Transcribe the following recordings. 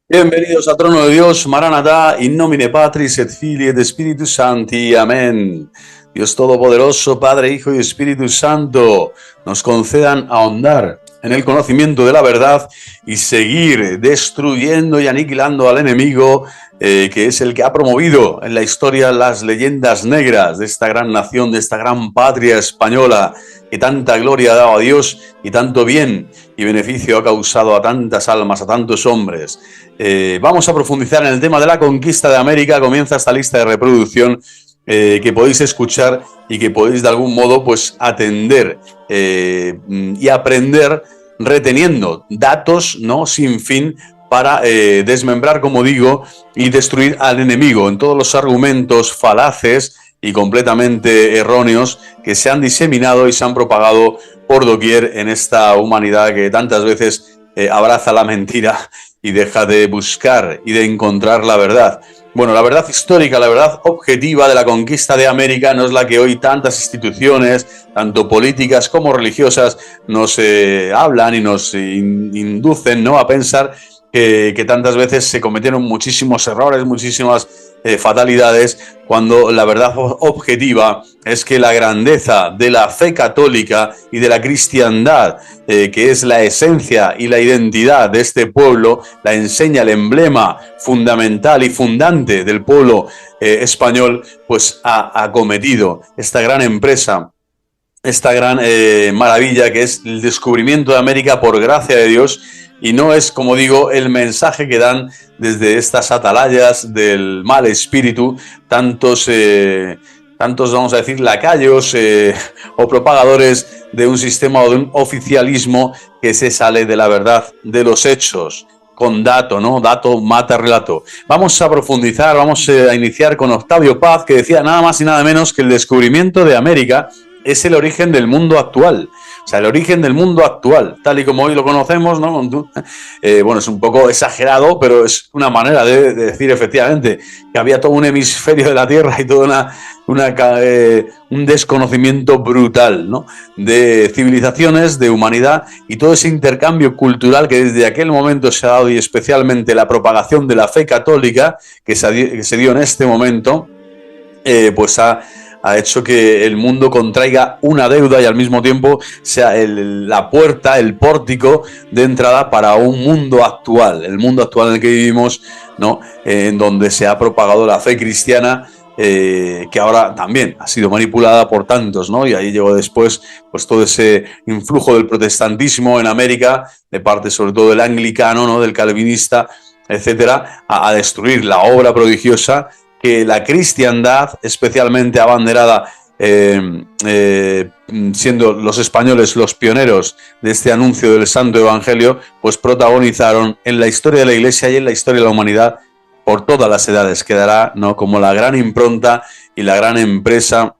Bienvenidos a Trono de Dios, Maranatá, in nomine Patris et Filii et Spiritus Sancti. Amén. Dios Todopoderoso, Padre, Hijo y Espíritu Santo, nos concedan ahondar en el conocimiento de la verdad y seguir destruyendo y aniquilando al enemigo, que es el que ha promovido en la historia las leyendas negras de esta gran nación, de esta gran patria española, que tanta gloria ha dado a Dios y tanto bien y beneficio ha causado a tantas almas, a tantos hombres. Vamos a profundizar en el tema de la conquista de América. Comienza esta lista de reproducción que podéis escuchar y que podéis de algún modo pues atender y aprender reteniendo datos, ¿no?, sin fin para desmembrar, como digo, y destruir al enemigo en todos los argumentos falaces y completamente erróneos que se han diseminado y se han propagado por doquier en esta humanidad que tantas veces abraza la mentira y deja de buscar y de encontrar la verdad. Bueno, la verdad histórica, la verdad objetiva de la conquista de América no es la que hoy tantas instituciones, tanto políticas como religiosas, nos hablan y nos inducen, ¿no?, a pensar que tantas veces se cometieron muchísimos errores, muchísimas fatalidades, cuando la verdad objetiva es que la grandeza de la fe católica y de la cristiandad, que es la esencia y la identidad de este pueblo, la enseña el emblema fundamental y fundante del pueblo español, pues ha acometido esta gran empresa, esta gran maravilla que es el descubrimiento de América por gracia de Dios. Y no es, como digo, el mensaje que dan desde estas atalayas del mal espíritu tantos, vamos a decir, lacayos o propagadores de un sistema o de un oficialismo que se sale de la verdad de los hechos, con dato, ¿no? Dato mata relato. Vamos a profundizar, vamos a iniciar con Octavio Paz, que decía nada más y nada menos que el descubrimiento de América es el origen del mundo actual. O sea, el origen del mundo actual, tal y como hoy lo conocemos, ¿no? Bueno, es un poco exagerado, pero es una manera de decir efectivamente que había todo un hemisferio de la Tierra y todo un desconocimiento brutal, ¿no?, de civilizaciones, de humanidad y todo ese intercambio cultural que desde aquel momento se ha dado, y especialmente la propagación de la fe católica que se dio en este momento, pues ha hecho que el mundo contraiga una deuda y al mismo tiempo sea la puerta, el pórtico de entrada para un mundo actual, el mundo actual en el que vivimos, ¿no?, en donde se ha propagado la fe cristiana, que ahora también ha sido manipulada por tantos, ¿no? Y ahí llegó después pues todo ese influjo del protestantismo en América, de parte sobre todo del anglicano, ¿no?, del calvinista, etcétera, a destruir la obra prodigiosa que la cristiandad, especialmente abanderada, siendo los españoles los pioneros de este anuncio del Santo Evangelio, pues protagonizaron en la historia de la Iglesia y en la historia de la humanidad por todas las edades. Quedará, ¿no?, como la gran impronta y la gran empresa,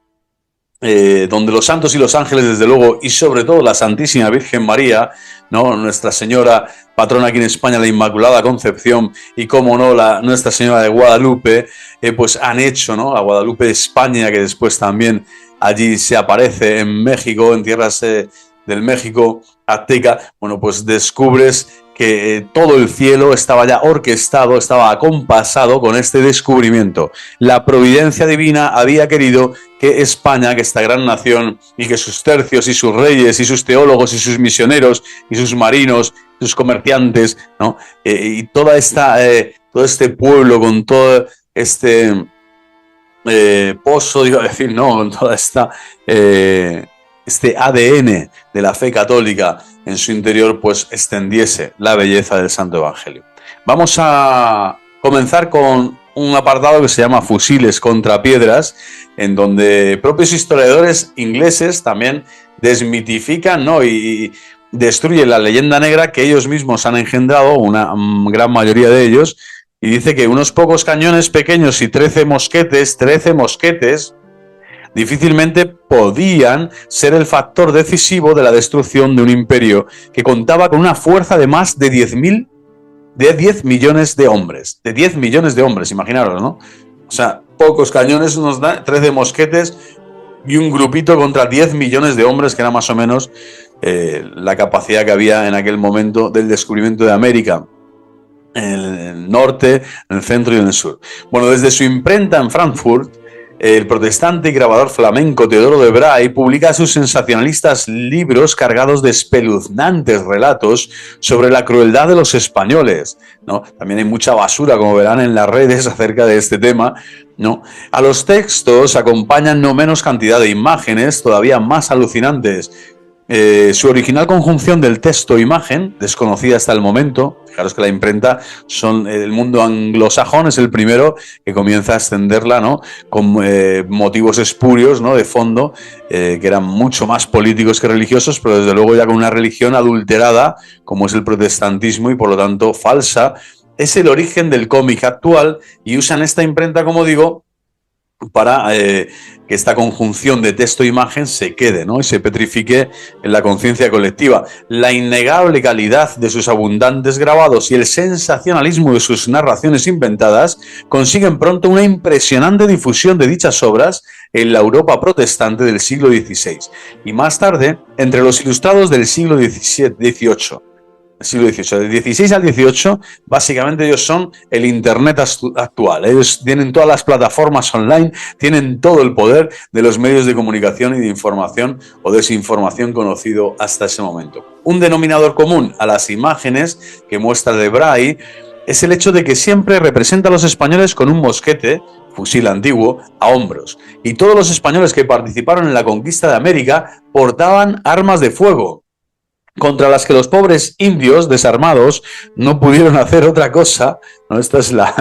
donde los santos y los ángeles, desde luego, y sobre todo la Santísima Virgen María, ¿no?, Nuestra Señora, patrona aquí en España, la Inmaculada Concepción, y como no, Nuestra Señora de Guadalupe, pues han hecho, ¿no?, la Guadalupe de España, que después también allí se aparece en México, en tierras del México azteca. Bueno, pues descubres que todo el cielo estaba ya orquestado, estaba acompasado con este descubrimiento. La providencia divina había querido que España, que esta gran nación, y que sus tercios y sus reyes y sus teólogos y sus misioneros y sus marinos, sus comerciantes, ¿no?, y todo este pueblo con todo este pozo, iba a decir, ¿no?, con toda esta este ADN de la fe católica en su interior, pues extendiese la belleza del Santo Evangelio. Vamos a comenzar con un apartado que se llama Fusiles contra Piedras, en donde propios historiadores ingleses también desmitifican, ¿no?, y destruyen la leyenda negra que ellos mismos han engendrado, una gran mayoría de ellos, y dice que unos pocos cañones pequeños y 13 mosquetes, difícilmente podían ser el factor decisivo de la destrucción de un imperio que contaba con una fuerza de más de 10 millones de hombres. De 10 millones de hombres, imaginaros, ¿no? O sea, pocos cañones nos da, 13 mosquetes y un grupito contra 10 millones de hombres, que era más o menos la capacidad que había en aquel momento del descubrimiento de América. en el norte, en el centro y en el sur. Bueno, desde su imprenta en Frankfurt, el protestante y grabador flamenco Teodoro de Bray publica sus sensacionalistas libros cargados de espeluznantes relatos sobre la crueldad de los españoles, ¿no? También hay mucha basura, como verán en las redes, acerca de este tema, ¿no? A los textos acompañan no menos cantidad de imágenes todavía más alucinantes. Su original conjunción del texto-imagen, desconocida hasta el momento, fijaros que la imprenta el mundo anglosajón es el primero que comienza a extenderla, ¿no? Con motivos espurios, ¿no? De fondo, que eran mucho más políticos que religiosos, pero desde luego ya con una religión adulterada, como es el protestantismo y por lo tanto falsa. Es el origen del cómic actual y usan esta imprenta, como digo, para que esta conjunción de texto e imagen se quede, ¿no? Y se petrifique en la conciencia colectiva. La innegable calidad de sus abundantes grabados y el sensacionalismo de sus narraciones inventadas consiguen pronto una impresionante difusión de dichas obras en la Europa protestante del siglo XVI y más tarde entre los ilustrados del siglo XVIII. El siglo XVIII, del XVI al XVIII, básicamente ellos son el Internet actual. Ellos tienen todas las plataformas online, tienen todo el poder de los medios de comunicación y de información o desinformación conocido hasta ese momento. Un denominador común a las imágenes que muestra de Bray es el hecho de que siempre representa a los españoles con un mosquete, fusil antiguo, a hombros. Y todos los españoles que participaron en la conquista de América portaban armas de fuego, contra las que los pobres indios desarmados no pudieron hacer otra cosa, ¿no? Esta es la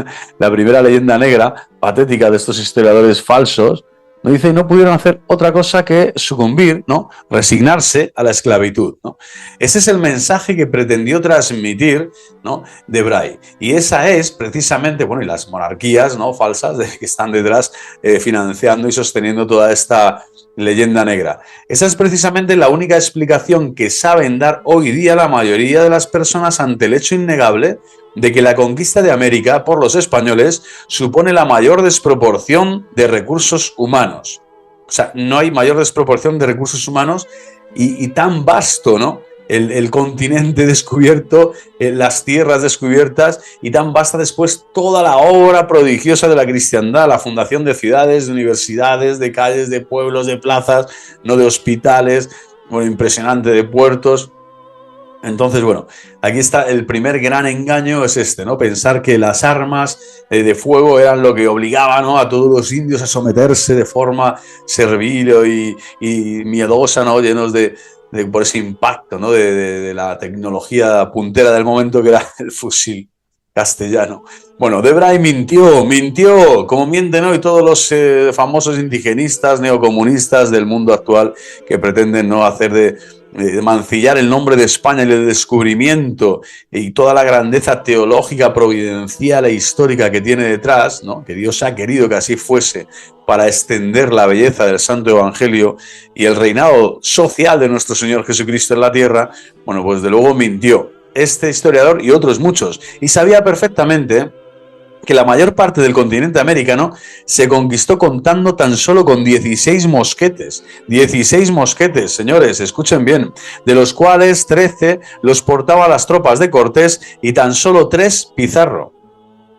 primera leyenda negra patética de estos historiadores falsos, ¿no? Dice, no pudieron hacer otra cosa que sucumbir, ¿no? Resignarse a la esclavitud, ¿no? Ese es el mensaje que pretendió transmitir, ¿no? De Bray. Y esa es precisamente, bueno, y las monarquías, ¿no? Falsas que están detrás financiando y sosteniendo toda esta leyenda negra. Esa es precisamente la única explicación que saben dar hoy día la mayoría de las personas ante el hecho innegable de que la conquista de América por los españoles supone la mayor desproporción de recursos humanos. O sea, no hay mayor desproporción de recursos humanos y tan vasto, ¿no? El continente descubierto, las tierras descubiertas y tan vasta después toda la obra prodigiosa de la cristiandad, la fundación de ciudades, de universidades, de calles, de pueblos, de plazas, no de hospitales, bueno, impresionante, de puertos. Entonces, bueno, aquí está el primer gran engaño, es este, ¿no? Pensar que las armas de fuego eran lo que obligaba, ¿no? A todos los indios a someterse de forma servil y miedosa, ¿no? Llenos por ese impacto, ¿no? de la tecnología puntera del momento, que era el fusil castellano. Bueno, de Bray mintió, como mienten hoy todos los famosos indigenistas, neocomunistas del mundo actual que pretenden no hacer de mancillar el nombre de España y el descubrimiento y toda la grandeza teológica, providencial e histórica que tiene detrás, ¿no? Que Dios ha querido que así fuese para extender la belleza del Santo Evangelio y el reinado social de nuestro Señor Jesucristo en la tierra. Bueno, pues de luego mintió este historiador y otros muchos, y sabía perfectamente que la mayor parte del continente americano se conquistó contando tan solo con 16 mosquetes. 16 mosquetes, señores, escuchen bien, de los cuales 13 los portaba las tropas de Cortés y tan solo 3 Pizarro,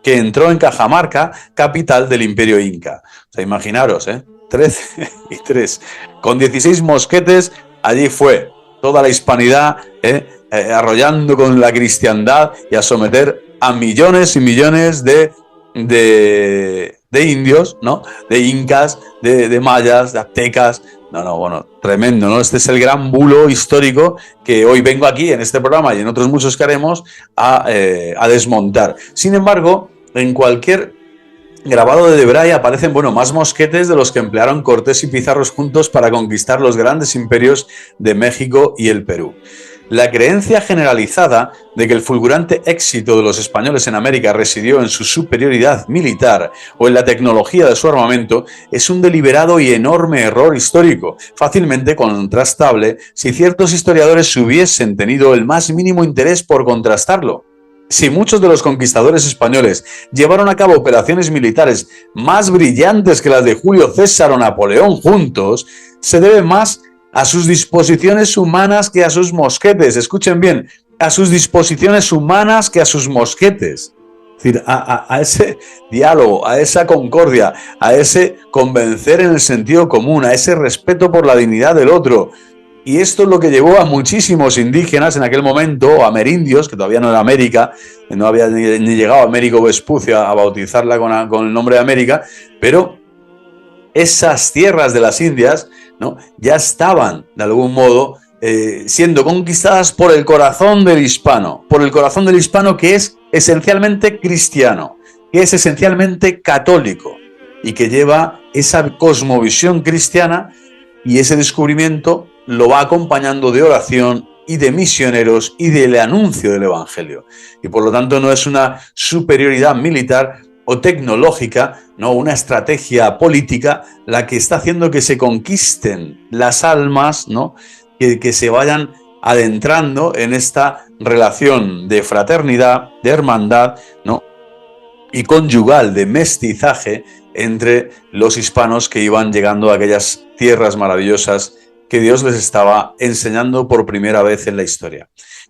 que entró en Cajamarca, capital del Imperio Inca. O sea, imaginaros, 13 y 3. Con 16 mosquetes, allí fue toda la hispanidad, arrollando con la cristiandad y a someter a millones y millones de indios, ¿no? De incas, de mayas, de aztecas. Bueno, tremendo, ¿no? Este es el gran bulo histórico que hoy vengo aquí en este programa y en otros muchos que haremos a desmontar. Sin embargo, en cualquier grabado de Bray aparecen, bueno, más mosquetes de los que emplearon Cortés y Pizarro juntos para conquistar los grandes imperios de México y el Perú. La creencia generalizada de que el fulgurante éxito de los españoles en América residió en su superioridad militar o en la tecnología de su armamento es un deliberado y enorme error histórico, fácilmente contrastable si ciertos historiadores hubiesen tenido el más mínimo interés por contrastarlo. Si muchos de los conquistadores españoles llevaron a cabo operaciones militares más brillantes que las de Julio César o Napoleón juntos, se debe más a sus disposiciones humanas que a sus mosquetes. Escuchen bien, a sus disposiciones humanas que a sus mosquetes. Es decir, a ese diálogo, a esa concordia, a ese convencer en el sentido común, a ese respeto por la dignidad del otro. Y esto es lo que llevó a muchísimos indígenas en aquel momento, amerindios, que todavía no era América, no había ni llegado Américo Vespucio a bautizarla con el nombre de América, pero esas tierras de las Indias, ¿no?, ya estaban, de algún modo, siendo conquistadas por el corazón del hispano que es esencialmente cristiano, que es esencialmente católico y que lleva esa cosmovisión cristiana, y ese descubrimiento lo va acompañando de oración y de misioneros y del anuncio del Evangelio. Y por lo tanto no es una superioridad militar o tecnológica, no una estrategia política la que está haciendo que se conquisten las almas, ¿no?, que se vayan adentrando en esta relación de fraternidad, de hermandad, ¿no?, y conyugal, de mestizaje entre los hispanos que iban llegando a aquellas tierras maravillosas que Dios les estaba enseñando por primera vez en la historia.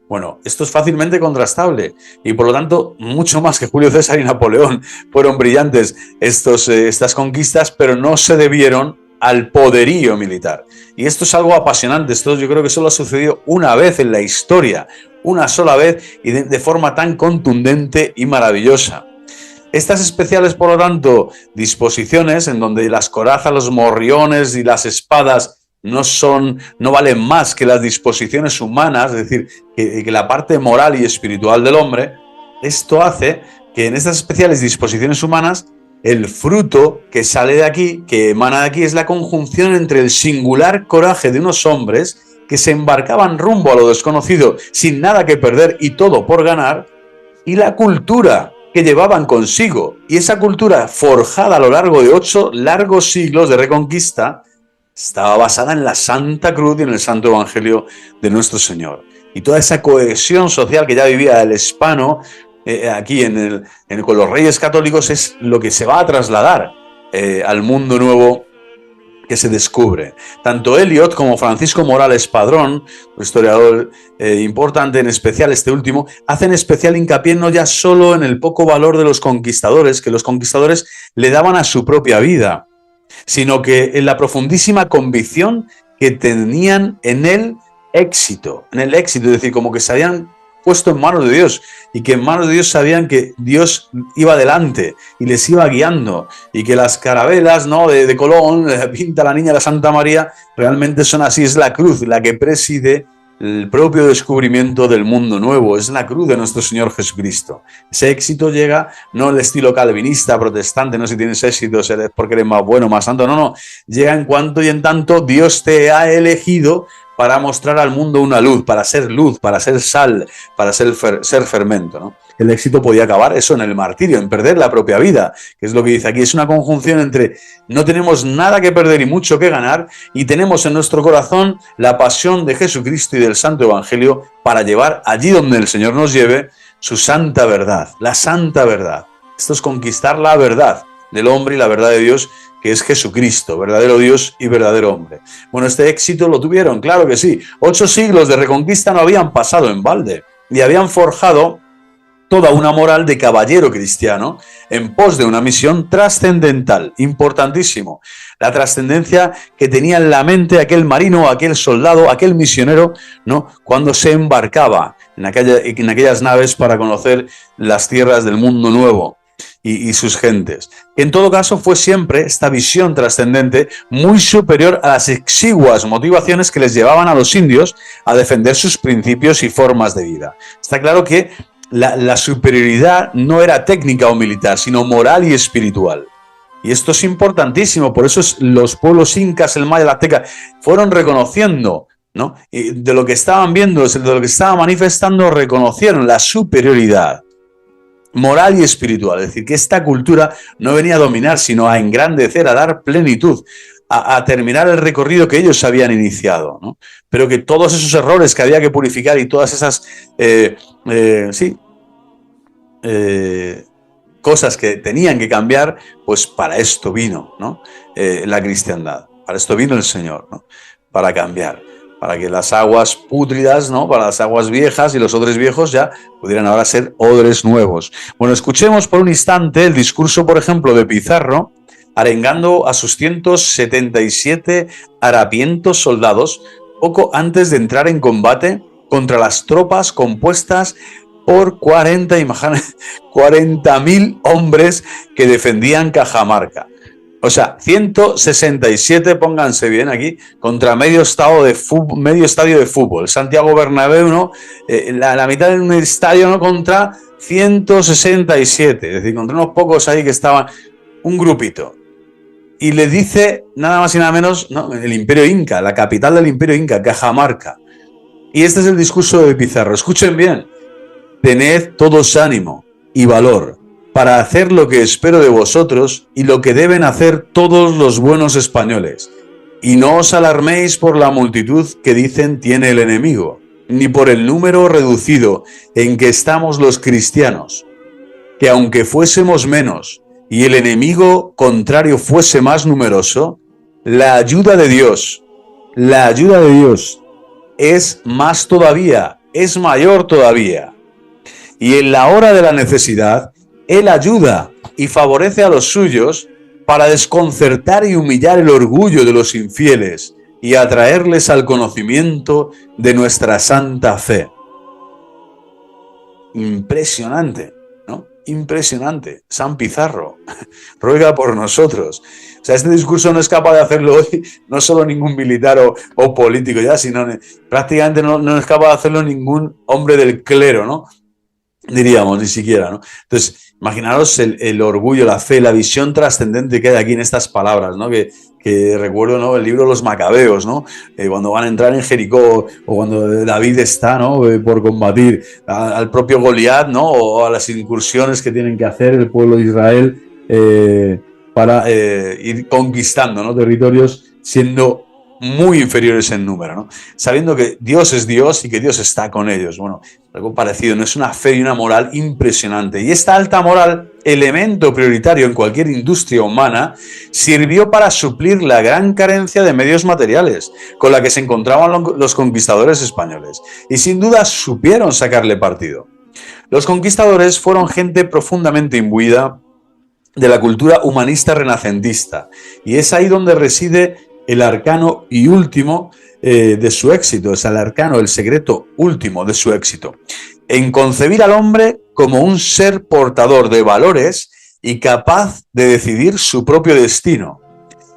Bueno, esto es fácilmente contrastable y por lo tanto mucho más que Julio César y Napoleón fueron brillantes estas conquistas, pero no se debieron al poderío militar. Y esto es algo apasionante. Esto yo creo que solo ha sucedido una vez en la historia, una sola vez y de forma tan contundente y maravillosa. Estas especiales, por lo tanto, disposiciones en donde las corazas, los morriones y las espadas no valen más que las disposiciones humanas, es decir, que la parte moral y espiritual del hombre, esto hace que en estas especiales disposiciones humanas el fruto que sale de aquí, que emana de aquí, es la conjunción entre el singular coraje de unos hombres que se embarcaban rumbo a lo desconocido sin nada que perder y todo por ganar, y la cultura que llevaban consigo. Y esa cultura, forjada a lo largo de 8 largos siglos de reconquista, estaba basada en la Santa Cruz y en el Santo Evangelio de nuestro Señor. Y toda esa cohesión social que ya vivía el hispano aquí con los reyes católicos es lo que se va a trasladar al mundo nuevo que se descubre. Tanto Eliot como Francisco Morales Padrón, un historiador importante, en especial este último, hacen especial hincapié no ya solo en el poco valor de los conquistadores, que los conquistadores le daban a su propia vida, sino que en la profundísima convicción que tenían en el éxito, es decir, como que se habían puesto en manos de Dios y que en manos de Dios sabían que Dios iba adelante y les iba guiando, y que las carabelas, ¿no?, de Colón, pinta la niña de la Santa María, realmente son así. Es la cruz la que preside el propio descubrimiento del mundo nuevo, es la cruz de nuestro Señor Jesucristo. Ese éxito llega no el estilo calvinista, protestante, no si tienes éxito es porque eres más bueno, más santo, no, llega en cuanto y en tanto Dios te ha elegido para mostrar al mundo una luz, para ser sal, para ser fermento, ¿no? El éxito podía acabar eso en el martirio, en perder la propia vida, que es lo que dice aquí. Es una conjunción entre no tenemos nada que perder y mucho que ganar, y tenemos en nuestro corazón la pasión de Jesucristo y del Santo Evangelio para llevar allí donde el Señor nos lleve su santa verdad, la santa verdad. Esto es conquistar la verdad del hombre y la verdad de Dios, que es Jesucristo, verdadero Dios y verdadero hombre. Bueno, este éxito lo tuvieron, claro que sí. 8 siglos de reconquista no habían pasado en balde y habían forjado toda una moral de caballero cristiano en pos de una misión trascendental, importantísimo. La trascendencia que tenía en la mente aquel marino, aquel soldado, aquel misionero, ¿no?, cuando se embarcaba en aquellas naves para conocer las tierras del mundo nuevo y sus gentes. En todo caso, fue siempre esta visión trascendente muy superior a las exiguas motivaciones que les llevaban a los indios a defender sus principios y formas de vida. Está claro que la superioridad no era técnica o militar, sino moral y espiritual. Y esto es importantísimo, por eso los pueblos incas, el maya, el azteca, fueron reconociendo, ¿no?, y de lo que estaban viendo, de lo que estaban manifestando, reconocieron la superioridad moral y espiritual. Es decir, que esta cultura no venía a dominar, sino a engrandecer, a dar plenitud, a terminar el recorrido que ellos habían iniciado, ¿no? Pero que todos esos errores que había que purificar y todas esas cosas que tenían que cambiar, pues para esto vino, ¿no?, la cristiandad, para esto vino el Señor, ¿no?, para cambiar. para que las aguas pútridas, ¿no? Para las aguas viejas y los odres viejos ya pudieran ahora ser odres nuevos. Bueno, escuchemos por un instante el discurso, por ejemplo, de Pizarro, arengando a sus 177 harapientos soldados poco antes de entrar en combate contra las tropas compuestas por 40.000 hombres que defendían Cajamarca. O sea, 167, pónganse bien aquí, contra medio estadio de fútbol. Santiago Bernabéu, ¿no? La mitad de un estadio, ¿no? Contra 167. Es decir, contra unos pocos ahí que estaban, un grupito. Y le dice nada más y nada menos, ¿no? El Imperio Inca, la capital del Imperio Inca, Cajamarca. Y este es el discurso de Pizarro. Escuchen bien. Tened todos ánimo y valor para hacer lo que espero de vosotros y lo que deben hacer todos los buenos españoles. Y no os alarméis por la multitud que dicen tiene el enemigo, ni por el número reducido en que estamos los cristianos, que aunque fuésemos menos y el enemigo contrario fuese más numeroso, la ayuda de Dios es más todavía, es mayor todavía. Y en la hora de la necesidad, Él ayuda y favorece a los suyos para desconcertar y humillar el orgullo de los infieles y atraerles al conocimiento de nuestra santa fe. Impresionante, ¿no? Impresionante. San Pizarro ruega por nosotros. O sea, este discurso no es capaz de hacerlo hoy, no solo ningún militar o político ya, sino prácticamente no es capaz de hacerlo ningún hombre del clero, ¿no? Diríamos, ni siquiera, ¿no? Entonces, imaginaros el orgullo, la fe, la visión trascendente que hay aquí en estas palabras, ¿no? Que recuerdo, ¿no? El libro de los Macabeos, ¿no? Cuando van a entrar en Jericó o cuando David está, ¿no? Por combatir al propio Goliat, ¿no? O a las incursiones que tienen que hacer el pueblo de Israel para ir conquistando, ¿no? Territorios siendo muy inferiores en número, ¿no? Sabiendo que Dios es Dios y que Dios está con ellos. Bueno, algo parecido, ¿no? Es una fe y una moral impresionante. Y esta alta moral, elemento prioritario en cualquier industria humana, sirvió para suplir la gran carencia de medios materiales con la que se encontraban los conquistadores españoles. Y sin duda supieron sacarle partido. Los conquistadores fueron gente profundamente imbuida de la cultura humanista renacentista. Y es ahí donde reside el arcano y último de su éxito, es el arcano, el secreto último de su éxito, en concebir al hombre como un ser portador de valores y capaz de decidir su propio destino.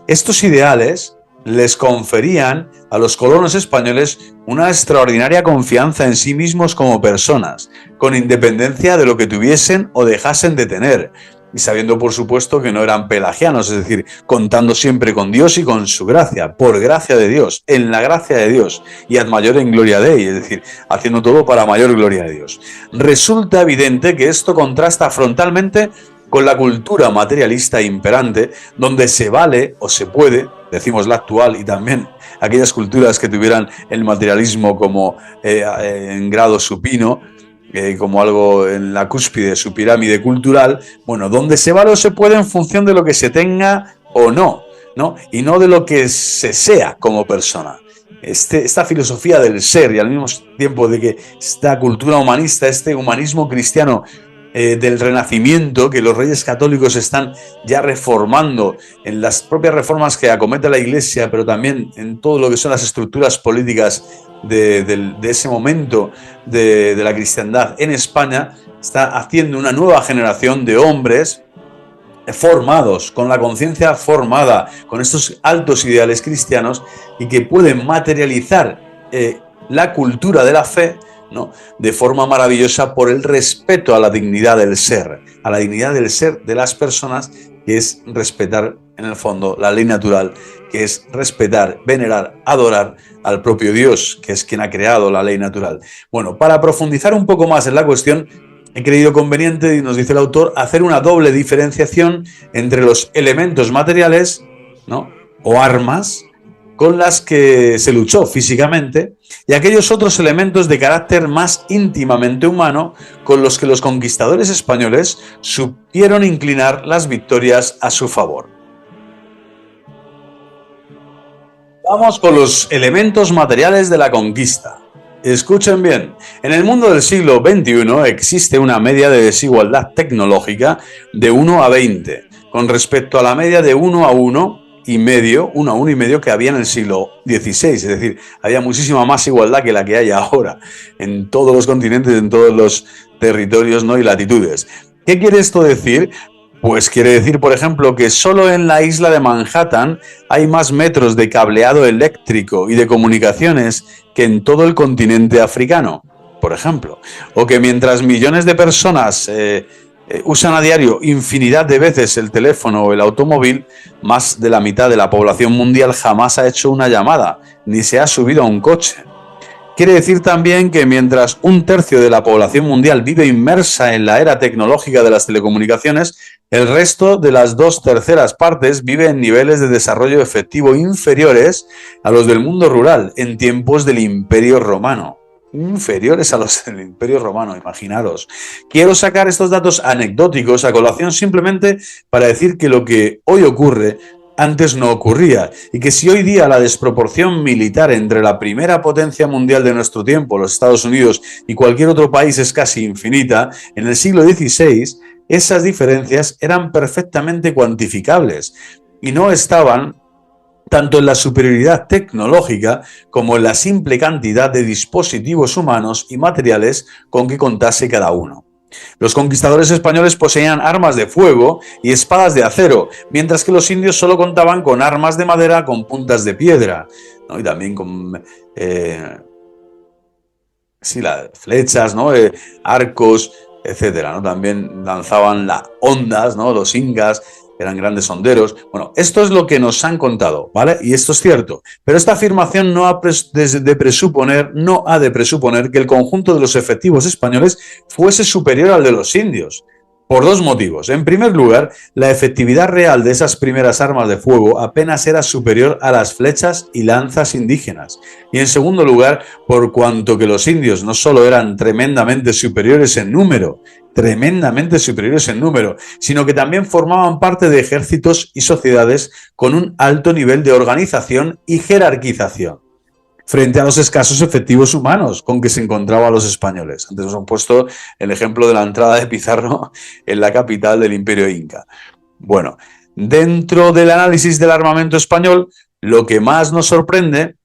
Estos ideales les conferían a los colonos españoles una extraordinaria confianza en sí mismos como personas, con independencia de lo que tuviesen o dejasen de tener, y sabiendo por supuesto que no eran pelagianos, es decir, contando siempre con Dios y con su gracia, por gracia de Dios, en la gracia de Dios, y ad mayor en gloria Dei, es decir, haciendo todo para mayor gloria de Dios. Resulta evidente que esto contrasta frontalmente con la cultura materialista imperante, donde se vale o se puede, decimos la actual y también aquellas culturas que tuvieran el materialismo como en grado supino, como algo en la cúspide de su pirámide cultural, bueno, donde se vale o se puede en función de lo que se tenga o no, ¿no? Y no de lo que se sea como persona. Esta filosofía del ser y al mismo tiempo de que esta cultura humanista, este humanismo cristiano del Renacimiento, que los reyes católicos están ya reformando en las propias reformas que acomete la Iglesia, pero también en todo lo que son las estructuras políticas de ese momento de la cristiandad en España, está haciendo una nueva generación de hombres formados, con la conciencia formada, con estos altos ideales cristianos y que pueden materializar la cultura de la fe, ¿no? De forma maravillosa por el respeto a la dignidad del ser de las personas, que es respetar en el fondo la ley natural, que es respetar, venerar, adorar al propio Dios, que es quien ha creado la ley natural. Bueno, para profundizar un poco más en la cuestión, he creído conveniente, y nos dice el autor, hacer una doble diferenciación entre los elementos materiales, ¿no? O armas con las que se luchó físicamente, y aquellos otros elementos de carácter más íntimamente humano con los que los conquistadores españoles supieron inclinar las victorias a su favor. Vamos con los elementos materiales de la conquista. Escuchen bien, en el mundo del siglo XXI existe una media de desigualdad tecnológica de 1 a 20, con respecto a la media de 1 a 1,5 que había en el siglo XVI. Es decir, había muchísima más igualdad que la que hay ahora en todos los continentes, en todos los territorios, ¿no?, y latitudes. ¿Qué quiere esto decir? Pues quiere decir, por ejemplo, que solo en la isla de Manhattan hay más metros de cableado eléctrico y de comunicaciones que en todo el continente africano, por ejemplo. O que mientras millones de personas usan a diario infinidad de veces el teléfono o el automóvil, más de la mitad de la población mundial jamás ha hecho una llamada, ni se ha subido a un coche. Quiere decir también que mientras 1/3 de la población mundial vive inmersa en la era tecnológica de las telecomunicaciones, el resto de las 2/3 partes vive en niveles de desarrollo efectivo inferiores a los del mundo rural en tiempos del Imperio Romano. Inferiores a los del Imperio Romano, imaginaros. Quiero sacar estos datos anecdóticos a colación simplemente para decir que lo que hoy ocurre antes no ocurría, y que si hoy día la desproporción militar entre la primera potencia mundial de nuestro tiempo, los Estados Unidos, y cualquier otro país es casi infinita, en el siglo XVI esas diferencias eran perfectamente cuantificables y no estaban tanto en la superioridad tecnológica como en la simple cantidad de dispositivos humanos y materiales con que contase cada uno. Los conquistadores españoles poseían armas de fuego y espadas de acero, mientras que los indios solo contaban con armas de madera con puntas de piedra, ¿no? Y también con las flechas, ¿no?, arcos, etcétera, ¿no? También lanzaban las ondas, ¿no?, los incas, eran grandes honderos. Bueno, esto es lo que nos han contado, ¿vale? Y esto es cierto. Pero esta afirmación no ha de presuponer que el conjunto de los efectivos españoles fuese superior al de los indios. Por dos motivos. En primer lugar, la efectividad real de esas primeras armas de fuego apenas era superior a las flechas y lanzas indígenas. Y en segundo lugar, por cuanto que los indios no solo eran tremendamente superiores en número, sino que también formaban parte de ejércitos y sociedades con un alto nivel de organización y jerarquización, frente a los escasos efectivos humanos con que se encontraban los españoles. Antes nos han puesto el ejemplo de la entrada de Pizarro en la capital del Imperio Inca. Bueno, dentro del análisis del armamento español, lo que más nos sorprende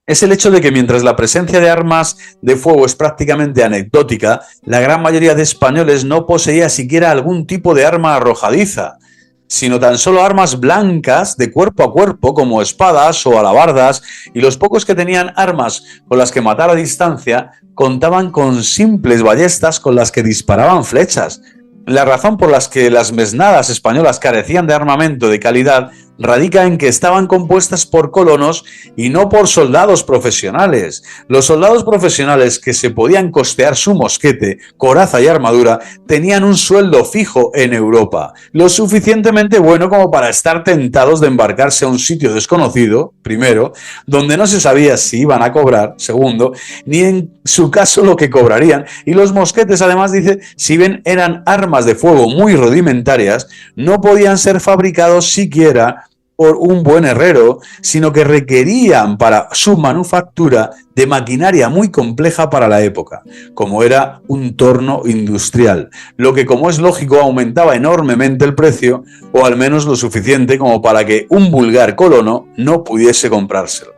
es el hecho de que mientras la presencia de armas de fuego es prácticamente anecdótica, la gran mayoría de españoles no poseía siquiera algún tipo de arma arrojadiza, sino tan solo armas blancas de cuerpo a cuerpo como espadas o alabardas, y los pocos que tenían armas con las que matar a distancia contaban con simples ballestas con las que disparaban flechas. La razón por la que las mesnadas españolas carecían de armamento de calidad radica en que estaban compuestas por colonos y no por soldados profesionales. Los soldados profesionales que se podían costear su mosquete, coraza y armadura tenían un sueldo fijo en Europa, lo suficientemente bueno como para estar tentados de embarcarse a un sitio desconocido, primero, donde no se sabía si iban a cobrar, segundo, ni en su caso lo que cobrarían, y los mosquetes, además, dice, si bien eran armas de fuego muy rudimentarias, no podían ser fabricados siquiera por un buen herrero, sino que requerían para su manufactura de maquinaria muy compleja para la época, como era un torno industrial, lo que, como es lógico, aumentaba enormemente el precio, o al menos lo suficiente como para que un vulgar colono no pudiese comprárselo.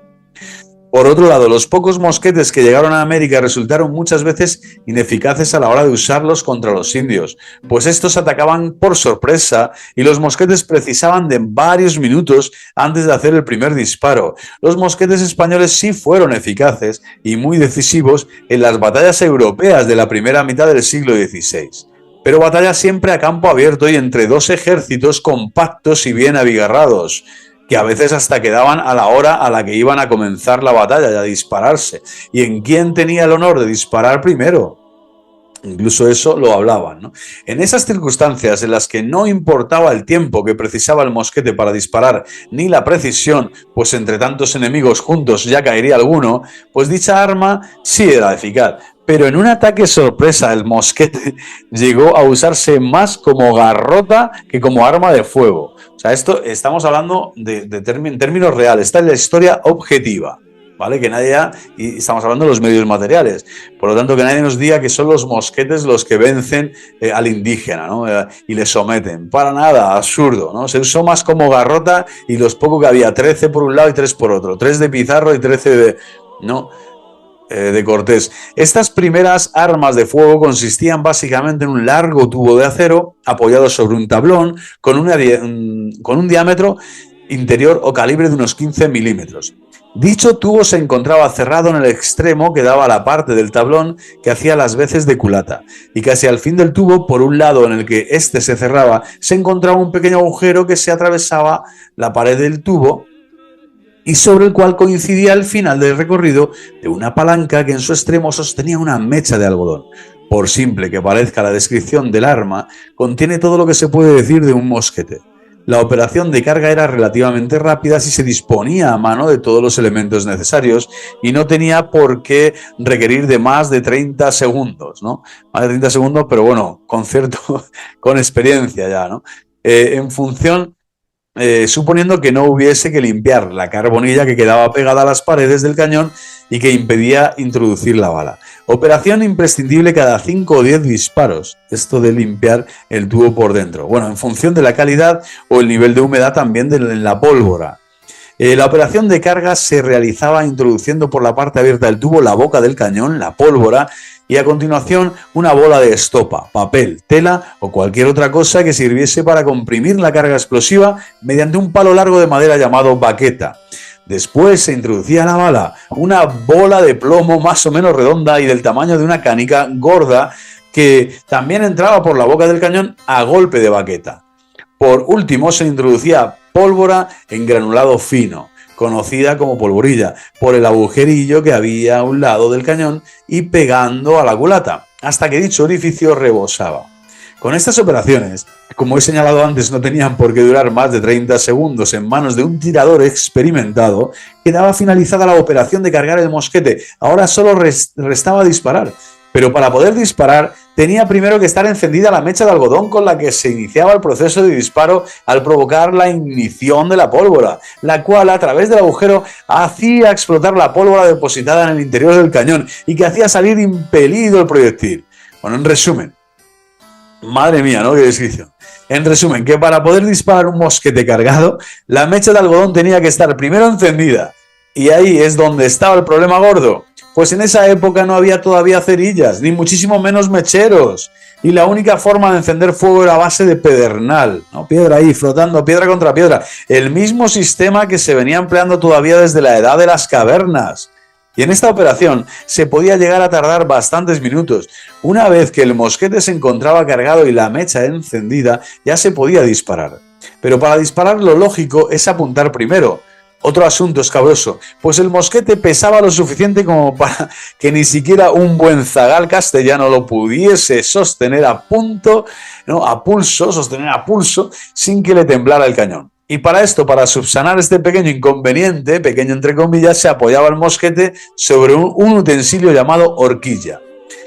Por otro lado, los pocos mosquetes que llegaron a América resultaron muchas veces ineficaces a la hora de usarlos contra los indios, pues estos atacaban por sorpresa y los mosquetes precisaban de varios minutos antes de hacer el primer disparo. Los mosquetes españoles sí fueron eficaces y muy decisivos en las batallas europeas de la primera mitad del siglo XVI. Pero batallas siempre a campo abierto y entre dos ejércitos compactos y bien abigarrados, que a veces hasta quedaban a la hora a la que iban a comenzar la batalla y a dispararse. ¿Y en quién tenía el honor de disparar primero? Incluso eso lo hablaban, ¿no? En esas circunstancias en las que no importaba el tiempo que precisaba el mosquete para disparar, ni la precisión, pues entre tantos enemigos juntos ya caería alguno, pues dicha arma sí era eficaz. pero en un ataque sorpresa el mosquete llegó a usarse más como garrota que como arma de fuego. O sea, esto estamos hablando de términos reales, esta es la historia objetiva. ¿Vale? Que nadie y estamos hablando de los medios materiales, por lo tanto que nadie nos diga que son los mosquetes los que vencen al indígena, ¿no? Y le someten, para nada, absurdo, ¿no? Se usó más como garrota y los pocos que había, 13 por un lado y 3 por otro, 3 de Pizarro y 13 de Cortés. Estas primeras armas de fuego consistían básicamente en un largo tubo de acero apoyado sobre un tablón con un diámetro interior o calibre de unos 15 milímetros. Dicho tubo se encontraba cerrado en el extremo que daba a la parte del tablón que hacía las veces de culata, y casi al fin del tubo, por un lado en el que éste se cerraba, se encontraba un pequeño agujero que se atravesaba la pared del tubo y sobre el cual coincidía el final del recorrido de una palanca que en su extremo sostenía una mecha de algodón. Por simple que parezca la descripción del arma, contiene todo lo que se puede decir de un mosquete. La operación de carga era relativamente rápida si se disponía a mano de todos los elementos necesarios y no tenía por qué requerir de más de 30 segundos, ¿no? Más de 30 segundos, pero bueno, con experiencia ya, ¿no? Suponiendo que no hubiese que limpiar la carbonilla que quedaba pegada a las paredes del cañón y que impedía introducir la bala. Operación imprescindible cada 5 o 10 disparos, esto de limpiar el tubo por dentro. Bueno, en función de la calidad o el nivel de humedad también de la pólvora. La operación de carga se realizaba introduciendo por la parte abierta del tubo la boca del cañón, la pólvora, y a continuación una bola de estopa, papel, tela o cualquier otra cosa que sirviese para comprimir la carga explosiva mediante un palo largo de madera llamado baqueta. Después se introducía la bala, una bola de plomo más o menos redonda y del tamaño de una canica gorda que también entraba por la boca del cañón a golpe de baqueta. Por último se introducía pólvora en granulado fino, conocida como polvorilla, por el agujerillo que había a un lado del cañón y pegando a la culata, hasta que dicho orificio rebosaba. Con estas operaciones, como he señalado antes, no tenían por qué durar más de 30 segundos en manos de un tirador experimentado, quedaba finalizada la operación de cargar el mosquete. Ahora solo restaba disparar. Pero para poder disparar tenía primero que estar encendida la mecha de algodón con la que se iniciaba el proceso de disparo al provocar la ignición de la pólvora, la cual a través del agujero hacía explotar la pólvora depositada en el interior del cañón y que hacía salir impelido el proyectil. Bueno, en resumen, madre mía, ¿no? Qué descripción. En resumen, que para poder disparar un mosquete cargado, la mecha de algodón tenía que estar primero encendida. Y ahí es donde estaba el problema gordo. Pues en esa época no había todavía cerillas, ni muchísimo menos mecheros. Y la única forma de encender fuego era a base de pedernal, ¿no? Piedra ahí, flotando, piedra contra piedra. El mismo sistema que se venía empleando todavía desde la edad de las cavernas. Y en esta operación se podía llegar a tardar bastantes minutos. Una vez que el mosquete se encontraba cargado y la mecha encendida, ya se podía disparar. Pero para disparar lo lógico es apuntar primero. Otro asunto escabroso, pues el mosquete pesaba lo suficiente como para que ni siquiera un buen zagal castellano lo pudiese sostener sostener a pulso, sin que le temblara el cañón. Y para esto, para subsanar este pequeño inconveniente, pequeño entre comillas, se apoyaba el mosquete sobre un utensilio llamado horquilla.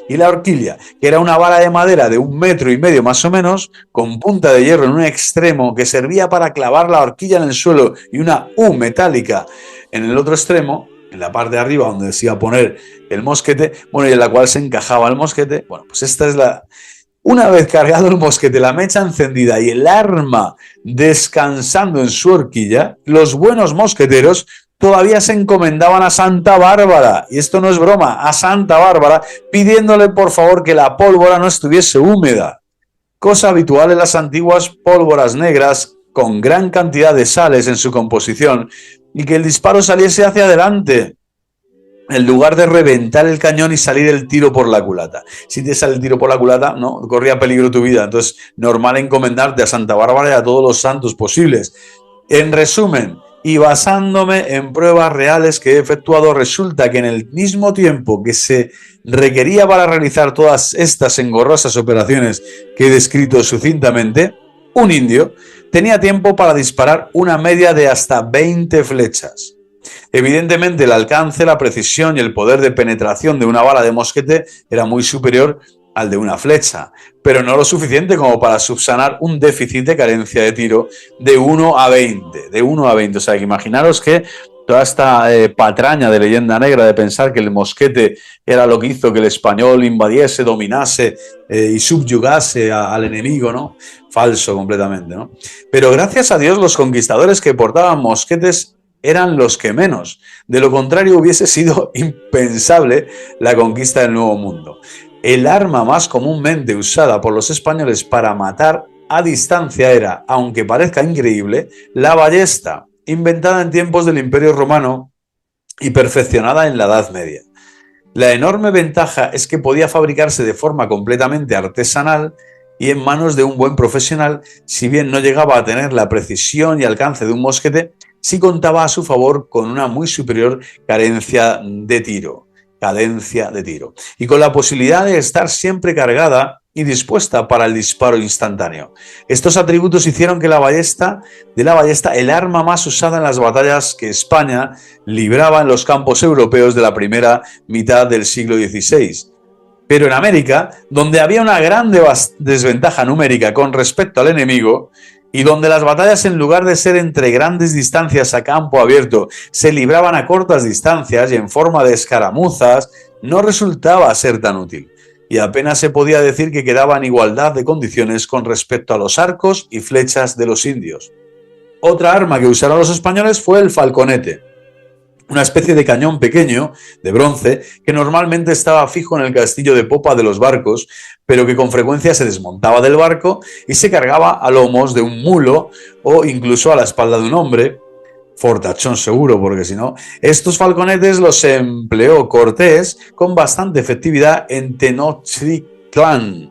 Y la horquilla, que era una vara de madera de 1,5 metros más o menos, con punta de hierro en un extremo que servía para clavar la horquilla en el suelo y una U metálica en el otro extremo, en la parte de arriba donde se iba a poner el mosquete, bueno, y en la cual se encajaba el mosquete. Bueno, pues esta es la... Una vez cargado el mosquete, la mecha encendida y el arma descansando en su horquilla, los buenos mosqueteros todavía se encomendaban a Santa Bárbara, y esto no es broma, a Santa Bárbara, pidiéndole por favor que la pólvora no estuviese húmeda, cosa habitual en las antiguas pólvoras negras con gran cantidad de sales en su composición, y que el disparo saliese hacia adelante, en lugar de reventar el cañón y salir el tiro por la culata. Si te sale el tiro por la culata, no, corría peligro tu vida, entonces normal encomendarte a Santa Bárbara y a todos los santos posibles. En resumen, y basándome en pruebas reales que he efectuado, resulta que en el mismo tiempo que se requería para realizar todas estas engorrosas operaciones que he descrito sucintamente, un indio tenía tiempo para disparar una media de hasta 20 flechas. Evidentemente el alcance, la precisión y el poder de penetración de una bala de mosquete era muy superior al de una flecha, pero no lo suficiente como para subsanar un déficit de carencia de tiro de 1 a 20, de 1 a 20. O sea, que imaginaros que toda esta patraña de leyenda negra de pensar que el mosquete era lo que hizo que el español invadiese, dominase y subyugase al enemigo, ¿no? Falso completamente, ¿no? Pero gracias a Dios los conquistadores que portaban mosquetes eran los que menos. De lo contrario hubiese sido impensable la conquista del Nuevo Mundo. El arma más comúnmente usada por los españoles para matar a distancia era, aunque parezca increíble, la ballesta, inventada en tiempos del Imperio Romano y perfeccionada en la Edad Media. La enorme ventaja es que podía fabricarse de forma completamente artesanal y en manos de un buen profesional, si bien no llegaba a tener la precisión y alcance de un mosquete, sí contaba a su favor con una muy superior cadencia de tiro, y con la posibilidad de estar siempre cargada y dispuesta para el disparo instantáneo. Estos atributos hicieron de la ballesta el arma más usada en las batallas que España libraba en los campos europeos de la primera mitad del siglo XVI. Pero en América, donde había una gran desventaja numérica con respecto al enemigo, y donde las batallas, en lugar de ser entre grandes distancias a campo abierto, se libraban a cortas distancias y en forma de escaramuzas, no resultaba ser tan útil, y apenas se podía decir que quedaba en igualdad de condiciones con respecto a los arcos y flechas de los indios. Otra arma que usaron los españoles fue el falconete, una especie de cañón pequeño, de bronce, que normalmente estaba fijo en el castillo de popa de los barcos, pero que con frecuencia se desmontaba del barco y se cargaba a lomos de un mulo o incluso a la espalda de un hombre, fortachón seguro, porque si no, estos falconetes los empleó Cortés con bastante efectividad en Tenochtitlán,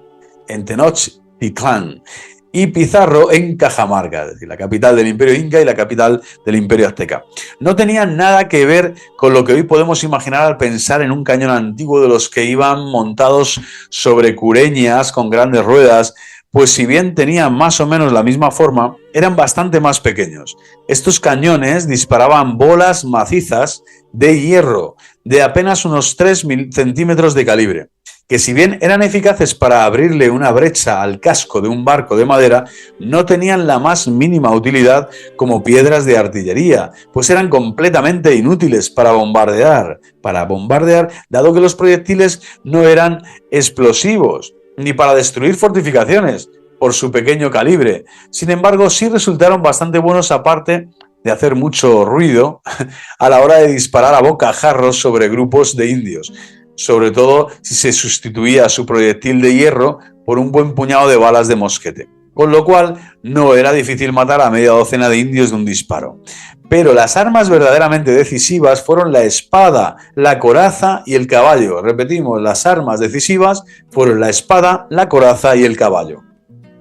y Pizarro en Cajamarca, es decir, la capital del Imperio Inca y la capital del Imperio Azteca. No tenían nada que ver con lo que hoy podemos imaginar al pensar en un cañón antiguo de los que iban montados sobre cureñas con grandes ruedas, pues si bien tenían más o menos la misma forma, eran bastante más pequeños. Estos cañones disparaban bolas macizas de hierro de apenas unos 3 centímetros de calibre, que si bien eran eficaces para abrirle una brecha al casco de un barco de madera, no tenían la más mínima utilidad como piedras de artillería, pues eran completamente inútiles para bombardear, dado que los proyectiles no eran explosivos, ni para destruir fortificaciones, por su pequeño calibre. Sin embargo, sí resultaron bastante buenos, aparte de hacer mucho ruido a la hora de disparar a bocajarros sobre grupos de indios, sobre todo si se sustituía su proyectil de hierro por un buen puñado de balas de mosquete, con lo cual no era difícil matar a media docena de indios de un disparo. Pero las armas verdaderamente decisivas fueron la espada, la coraza y el caballo. Repetimos, las armas decisivas fueron la espada, la coraza y el caballo.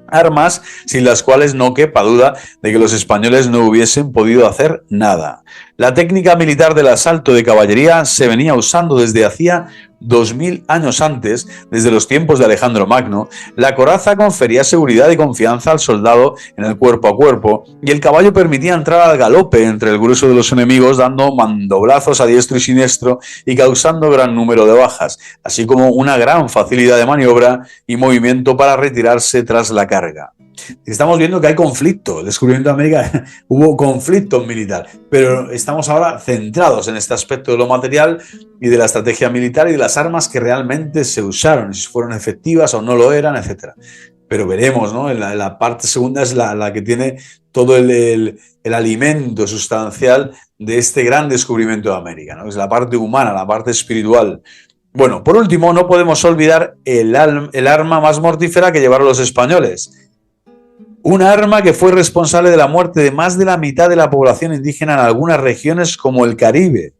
Armas sin las cuales no quepa duda de que los españoles no hubiesen podido hacer nada. La técnica militar del asalto de caballería se venía usando desde hacía 2000 años antes, desde los tiempos de Alejandro Magno. La coraza confería seguridad y confianza al soldado en el cuerpo a cuerpo, y el caballo permitía entrar al galope entre el grueso de los enemigos, dando mandoblazos a diestro y siniestro y causando gran número de bajas, así como una gran facilidad de maniobra y movimiento para retirarse tras la carga. Estamos viendo que hay conflicto. El descubrimiento de América hubo conflicto militar, pero estamos ahora centrados en este aspecto de lo material y de la estrategia militar y de las armas que realmente se usaron, si fueron efectivas o no lo eran, etc. Pero veremos, ¿no? La parte segunda es la que tiene todo el alimento sustancial de este gran descubrimiento de América, ¿no? Es la parte humana, la parte espiritual. Bueno, por último, no podemos olvidar el arma más mortífera que llevaron los españoles. Un arma que fue responsable de la muerte de más de la mitad de la población indígena en algunas regiones como el Caribe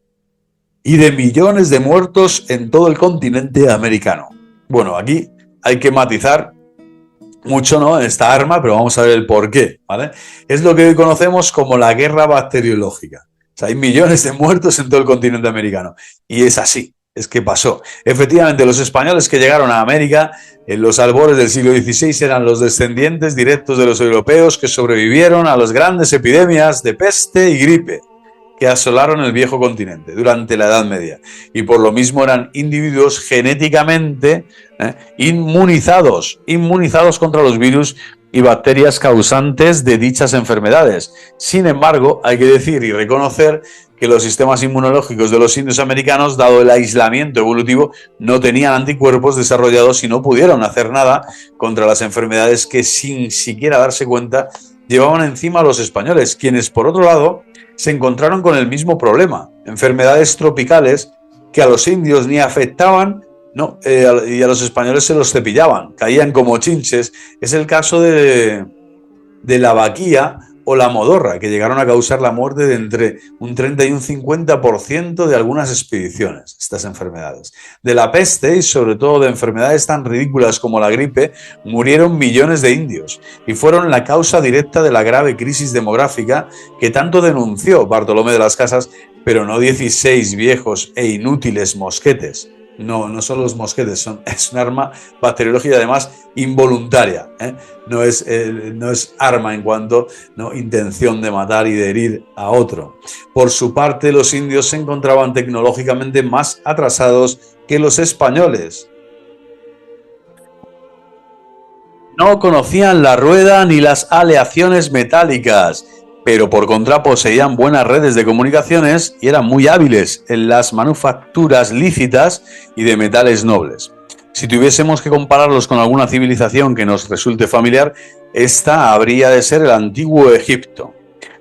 y de millones de muertos en todo el continente americano. Bueno, aquí hay que matizar mucho, ¿no?, en esta arma, pero vamos a ver el porqué, ¿vale? Es lo que hoy conocemos como la guerra bacteriológica. O sea, hay millones de muertos en todo el continente americano. Y es así. Es que pasó. Efectivamente, los españoles que llegaron a América en los albores del siglo XVI eran los descendientes directos de los europeos que sobrevivieron a las grandes epidemias de peste y gripe. que asolaron el viejo continente durante la Edad Media y por lo mismo eran individuos genéticamente inmunizados contra los virus y bacterias causantes de dichas enfermedades. Sin embargo, hay que decir y reconocer que los sistemas inmunológicos de los indios americanos, dado el aislamiento evolutivo, no tenían anticuerpos desarrollados y no pudieron hacer nada contra las enfermedades que, sin siquiera darse cuenta, llevaban encima a los españoles, quienes, por otro lado, se encontraron con el mismo problema, enfermedades tropicales que a los indios ni afectaban, y a los españoles se los cepillaban, caían como chinches. Es el caso de la vaquía o la modorra, que llegaron a causar la muerte de entre un 30 y un 50% de algunas expediciones, estas enfermedades. De la peste y sobre todo de enfermedades tan ridículas como la gripe, murieron millones de indios y fueron la causa directa de la grave crisis demográfica que tanto denunció Bartolomé de las Casas, pero no 16 viejos e inútiles mosquetes. No son los mosquetes, es un arma bacteriológica y además involuntaria. No es arma en cuanto intención de matar y de herir a otro. Por su parte, los indios se encontraban tecnológicamente más atrasados que los españoles. No conocían la rueda ni las aleaciones metálicas, pero por contra poseían buenas redes de comunicaciones y eran muy hábiles en las manufacturas lícitas y de metales nobles. Si tuviésemos que compararlos con alguna civilización que nos resulte familiar, esta habría de ser el antiguo Egipto.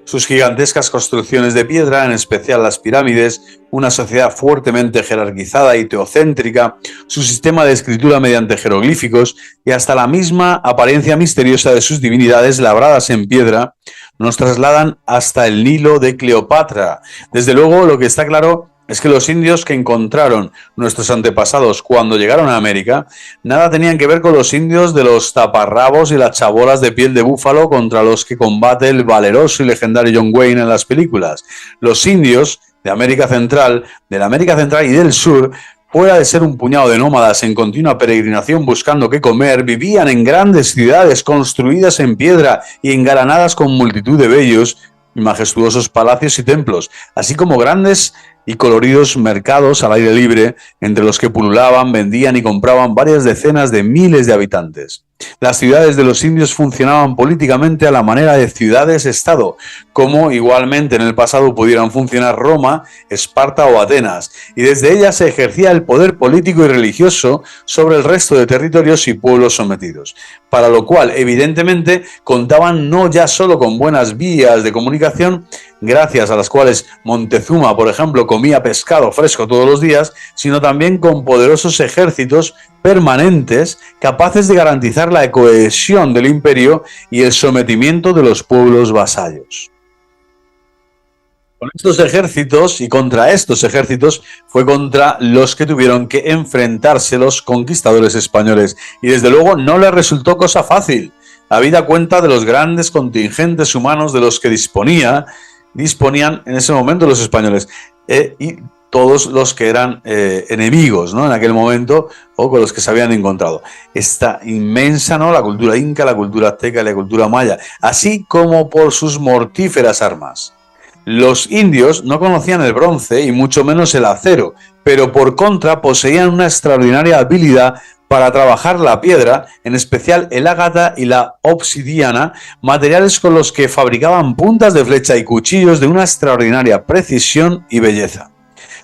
Sus gigantescas construcciones de piedra, en especial las pirámides, una sociedad fuertemente jerarquizada y teocéntrica, su sistema de escritura mediante jeroglíficos y hasta la misma apariencia misteriosa de sus divinidades labradas en piedra, nos trasladan hasta el Nilo de Cleopatra. Desde luego, lo que está claro es que los indios que encontraron nuestros antepasados cuando llegaron a América nada tenían que ver con los indios de los taparrabos y las chabolas de piel de búfalo contra los que combate el valeroso y legendario John Wayne en las películas. Los indios de América Central y del Sur, fuera de ser un puñado de nómadas en continua peregrinación buscando qué comer, vivían en grandes ciudades construidas en piedra y engalanadas con multitud de bellos y majestuosos palacios y templos, así como grandes y coloridos mercados al aire libre, entre los que pululaban, vendían y compraban varias decenas de miles de habitantes. Las ciudades de los indios funcionaban políticamente a la manera de ciudades-estado, como igualmente en el pasado pudieran funcionar Roma, Esparta o Atenas, y desde ellas se ejercía el poder político y religioso sobre el resto de territorios y pueblos sometidos, para lo cual evidentemente contaban no ya solo con buenas vías de comunicación, gracias a las cuales Montezuma, por ejemplo, comía pescado fresco todos los días, sino también con poderosos ejércitos permanentes capaces de garantizar la cohesión del imperio y el sometimiento de los pueblos vasallos. Con estos ejércitos y contra estos ejércitos fue contra los que tuvieron que enfrentarse los conquistadores españoles y desde luego no les resultó cosa fácil, habida cuenta de los grandes contingentes humanos de los que disponían en ese momento los españoles y todos los que eran enemigos, ¿no?, en aquel momento o con los que se habían encontrado. Esta inmensa, ¿no?, la cultura inca, la cultura azteca y la cultura maya, así como por sus mortíferas armas. Los indios no conocían el bronce y mucho menos el acero, pero por contra poseían una extraordinaria habilidad para trabajar la piedra, en especial el ágata y la obsidiana, materiales con los que fabricaban puntas de flecha y cuchillos de una extraordinaria precisión y belleza.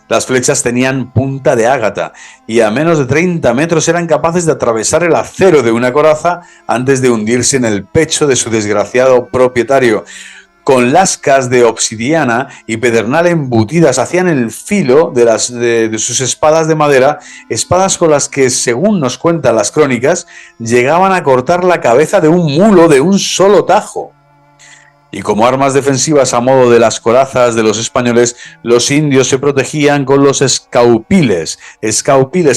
Las flechas tenían punta de ágata y a menos de 30 metros eran capaces de atravesar el acero de una coraza antes de hundirse en el pecho de su desgraciado propietario. Con lascas de obsidiana y pedernal embutidas hacían el filo de sus espadas de madera, espadas con las que, según nos cuentan las crónicas, llegaban a cortar la cabeza de un mulo de un solo tajo. Y como armas defensivas a modo de las corazas de los españoles, los indios se protegían con los escaupiles,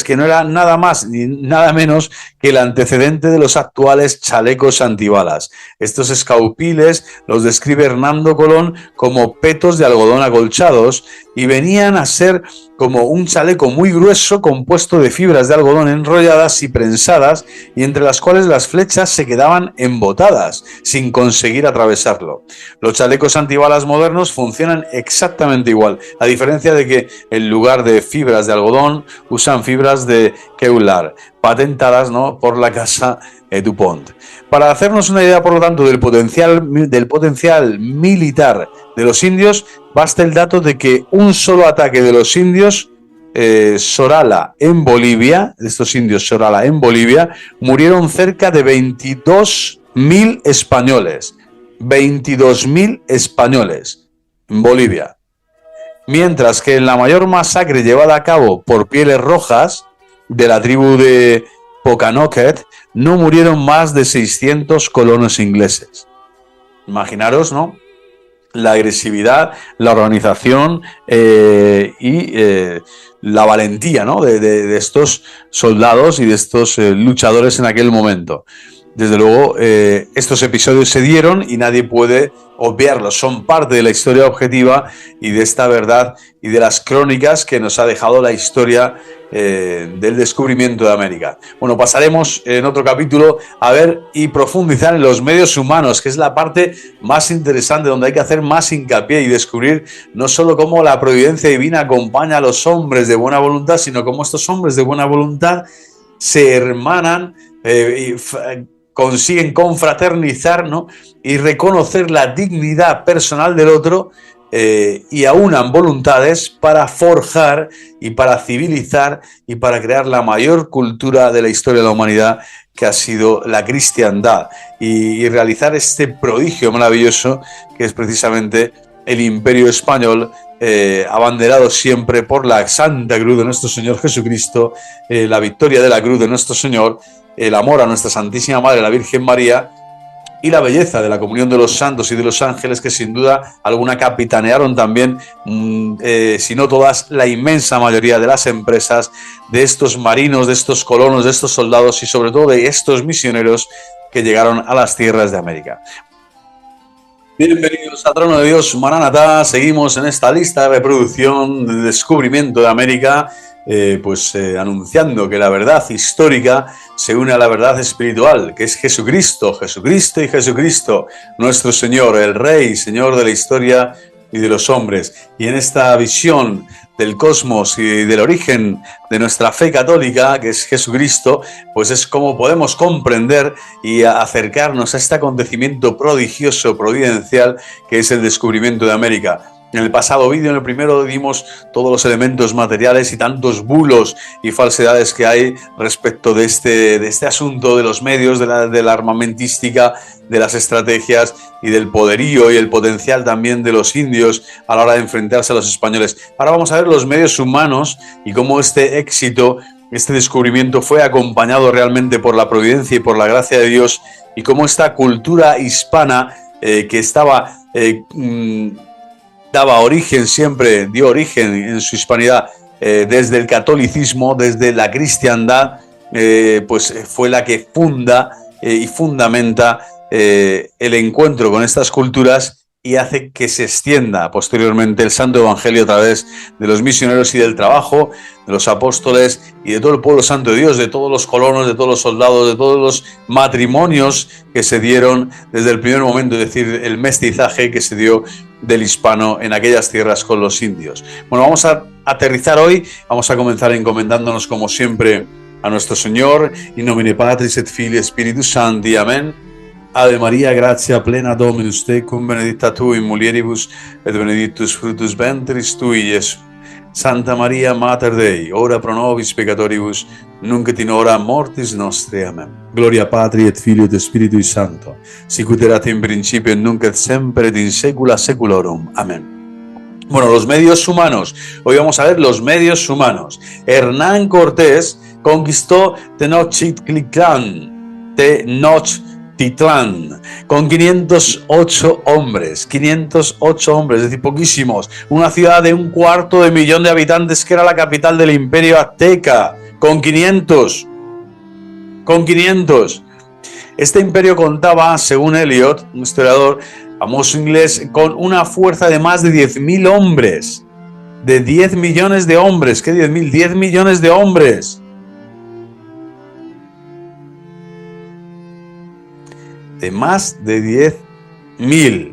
que no eran nada más ni nada menos que el antecedente de los actuales chalecos antibalas. Estos escaupiles los describe Hernando Colón como petos de algodón acolchados y venían a ser como un chaleco muy grueso compuesto de fibras de algodón enrolladas y prensadas y entre las cuales las flechas se quedaban embotadas sin conseguir atravesarlo. Los chalecos antibalas modernos funcionan exactamente igual, a diferencia de que en lugar de fibras de algodón usan fibras de Kevlar, patentadas, ¿no?, por la casa DuPont. Para hacernos una idea, por lo tanto, del potencial militar de los indios, basta el dato de que un solo ataque de los indios Sorala en Bolivia, de estos indios Sorala en Bolivia, murieron cerca de 22.000 españoles. 22.000 españoles en Bolivia. Mientras que en la mayor masacre llevada a cabo por Pieles Rojas, de la tribu de Pokanoket, no murieron más de 600 colonos ingleses. Imaginaros, ¿no?, la agresividad, la organización y la valentía, ¿no?, de estos soldados y de estos luchadores en aquel momento. Desde luego, estos episodios se dieron y nadie puede obviarlos. Son parte de la historia objetiva y de esta verdad y de las crónicas que nos ha dejado la historia del descubrimiento de América. Bueno, pasaremos en otro capítulo a ver y profundizar en los medios humanos, que es la parte más interesante, donde hay que hacer más hincapié y descubrir no solo cómo la providencia divina acompaña a los hombres de buena voluntad, sino cómo estos hombres de buena voluntad se hermanan y consiguen confraternizar, ¿no?, y reconocer la dignidad personal del otro y aunan voluntades para forjar y para civilizar y para crear la mayor cultura de la historia de la humanidad, que ha sido la cristiandad, y realizar este prodigio maravilloso que es precisamente el Imperio Español, abanderado siempre por la Santa Cruz de nuestro Señor Jesucristo, la victoria de la cruz de nuestro Señor, el amor a nuestra Santísima Madre, la Virgen María, y la belleza de la comunión de los santos y de los ángeles, que sin duda alguna capitanearon también, si no todas, la inmensa mayoría de las empresas de estos marinos, de estos colonos, de estos soldados y sobre todo de estos misioneros que llegaron a las tierras de América. Bienvenidos a Trono de Dios, Maranatá. Seguimos en esta lista de reproducción de descubrimiento de América, anunciando que la verdad histórica se une a la verdad espiritual, que es Jesucristo, Jesucristo y Jesucristo, nuestro Señor, el Rey, Señor de la historia y de los hombres. Y en esta visión del cosmos y del origen de nuestra fe católica, que es Jesucristo, pues es como podemos comprender y acercarnos a este acontecimiento prodigioso, providencial, que es el descubrimiento de América. En el pasado vídeo, en el primero, dimos todos los elementos materiales y tantos bulos y falsedades que hay respecto de este asunto de los medios, de la armamentística, de las estrategias y del poderío y el potencial también de los indios a la hora de enfrentarse a los españoles. Ahora vamos a ver los medios humanos y cómo este éxito, este descubrimiento fue acompañado realmente por la providencia y por la gracia de Dios, y cómo esta cultura hispana que estaba... daba origen siempre, dio origen en su hispanidad desde el catolicismo, desde la cristiandad, pues fue la que funda y fundamenta el encuentro con estas culturas y hace que se extienda posteriormente el Santo Evangelio a través de los misioneros y del trabajo de los apóstoles y de todo el pueblo santo de Dios, de todos los colonos, de todos los soldados, de todos los matrimonios que se dieron desde el primer momento, es decir, el mestizaje que se dio del hispano en aquellas tierras con los indios. Bueno, vamos a aterrizar hoy, vamos a comenzar encomendándonos como siempre a nuestro Señor, in nomine Patris et Filii Spiritus Sancti, amén. Ave María, gratia plena Dominus tecum, benedicta tu in mulieribus, et benedictus fructus ventris tui, Iesus. Santa Maria, Mater Dei, ora pro nobis peccatoribus, nunc et in hora mortis nostre. Amén. Gloria Patri et Filio et Spiritui Sancto, sicut erat in principio et nunc et semper et in saecula saeculorum. Amén. Bueno, los medios humanos. Hoy vamos a ver los medios humanos. Hernán Cortés conquistó Tenochtitlán, con 508 hombres, es decir, poquísimos. Una ciudad de 250.000 de habitantes que era la capital del Imperio Azteca, con 500. Este imperio contaba, según Eliot, un historiador famoso inglés, con una fuerza de más de 10.000 hombres, de 10 millones de hombres. ¿Qué 10.000? 10 millones de hombres. De más de 10.000.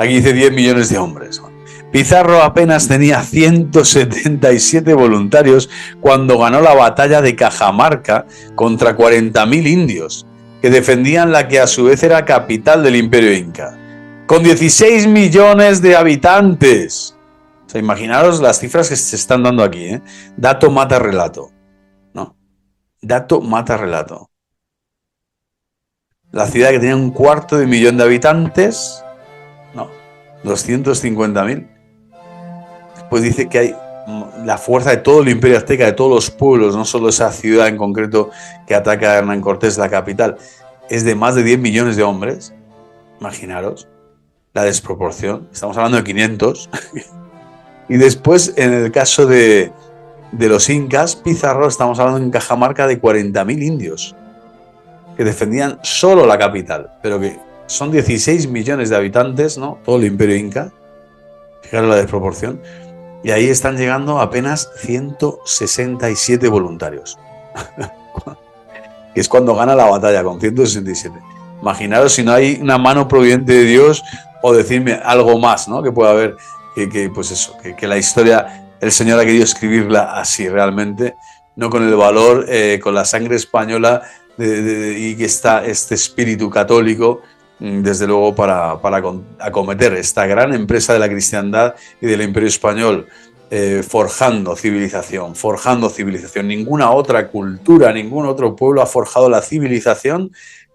Aquí dice 10 millones de hombres. Pizarro apenas tenía 177 voluntarios cuando ganó la batalla de Cajamarca contra 40.000 indios, que defendían la que a su vez era capital del Imperio Inca, con 16 millones de habitantes. O sea, imaginaros las cifras que se están dando aquí, ¿eh? Dato mata relato. No, dato mata relato. La ciudad que tenía 250.000 de habitantes, no, 250.000. Pues dice que hay la fuerza de todo el Imperio Azteca, de todos los pueblos, no solo esa ciudad en concreto que ataca a Hernán Cortés, la capital, es de más de 10 millones de hombres. Imaginaros la desproporción. Estamos hablando de 500. Y después, en el caso de los incas, Pizarro, estamos hablando en Cajamarca de 40.000 indios que defendían solo la capital, pero que son 16 millones de habitantes, ¿no? Todo el Imperio Inca. Fijaros la desproporción. Y ahí están llegando apenas 167 voluntarios. Que es cuando gana la batalla, con 167. Imaginaros si no hay una mano providente de Dios, o decirme algo más, ¿no? Que pueda haber, pues eso, que la historia, el Señor ha querido escribirla así realmente, no con el valor, con la sangre española y que está este espíritu católico, desde luego, para acometer esta gran empresa de la cristiandad y del Imperio Español, forjando civilización. Ninguna otra cultura, ningún otro pueblo ha forjado la civilización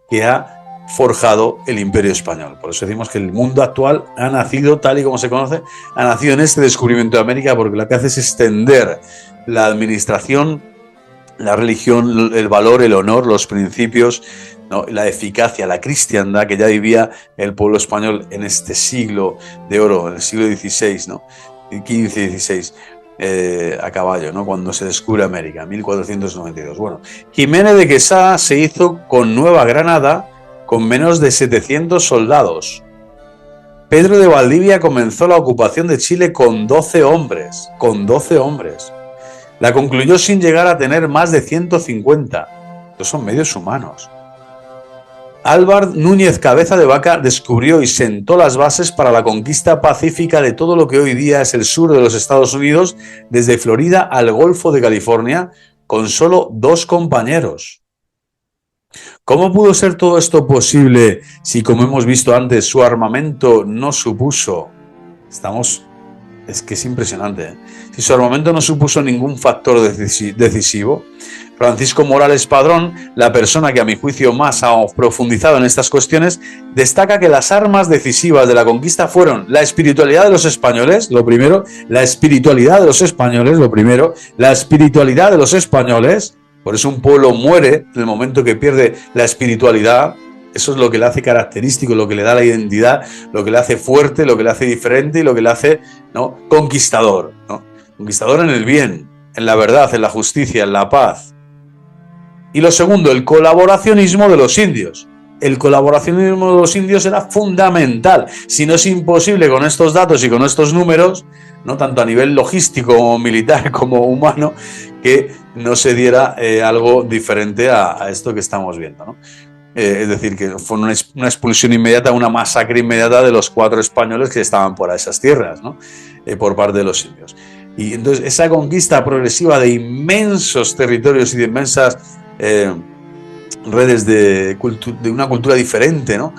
que ha forjado el Imperio Español. Por eso decimos que el mundo actual ha nacido, tal y como se conoce, ha nacido en este descubrimiento de América, porque lo que hace es extender la administración, la religión, el valor, el honor, los principios, ¿no? La eficacia, la cristiandad que ya vivía el pueblo español en este siglo de oro, en el siglo XVI, ¿no? XV y XVI, a caballo, ¿no? Cuando se descubre América, 1492. Bueno, Jiménez de Quesada se hizo con Nueva Granada con menos de 700 soldados. Pedro de Valdivia comenzó la ocupación de Chile con 12 hombres. La concluyó sin llegar a tener más de 150. Estos son medios humanos. Álvar Núñez Cabeza de Vaca descubrió y sentó las bases para la conquista pacífica de todo lo que hoy día es el sur de los Estados Unidos, desde Florida al Golfo de California, con solo 2 compañeros. ¿Cómo pudo ser todo esto posible si, como hemos visto antes, su armamento no supuso? Es que es impresionante, ¿eh? Si su armamento no supuso ningún factor decisivo. Francisco Morales Padrón, la persona que a mi juicio más ha profundizado en estas cuestiones, destaca que las armas decisivas de la conquista fueron la espiritualidad de los españoles, lo primero, por eso un pueblo muere en el momento que pierde la espiritualidad. Eso es lo que le hace característico, lo que le da la identidad, lo que le hace fuerte, lo que le hace diferente y lo que le hace, ¿no?, conquistador, ¿no? Conquistador en el bien, en la verdad, en la justicia, en la paz. Y lo segundo, el colaboracionismo de los indios. El colaboracionismo de los indios era fundamental. Si no, es imposible con estos datos y con estos números, ¿no?, tanto a nivel logístico como militar como humano, que no se diera algo diferente a esto que estamos viendo, ¿no? Es decir, que fue una expulsión inmediata, una masacre inmediata de los 4 españoles que estaban por esas tierras, ¿no? Por parte de los indios. Y entonces esa conquista progresiva de inmensos territorios y de inmensas redes de una cultura diferente, ¿no?,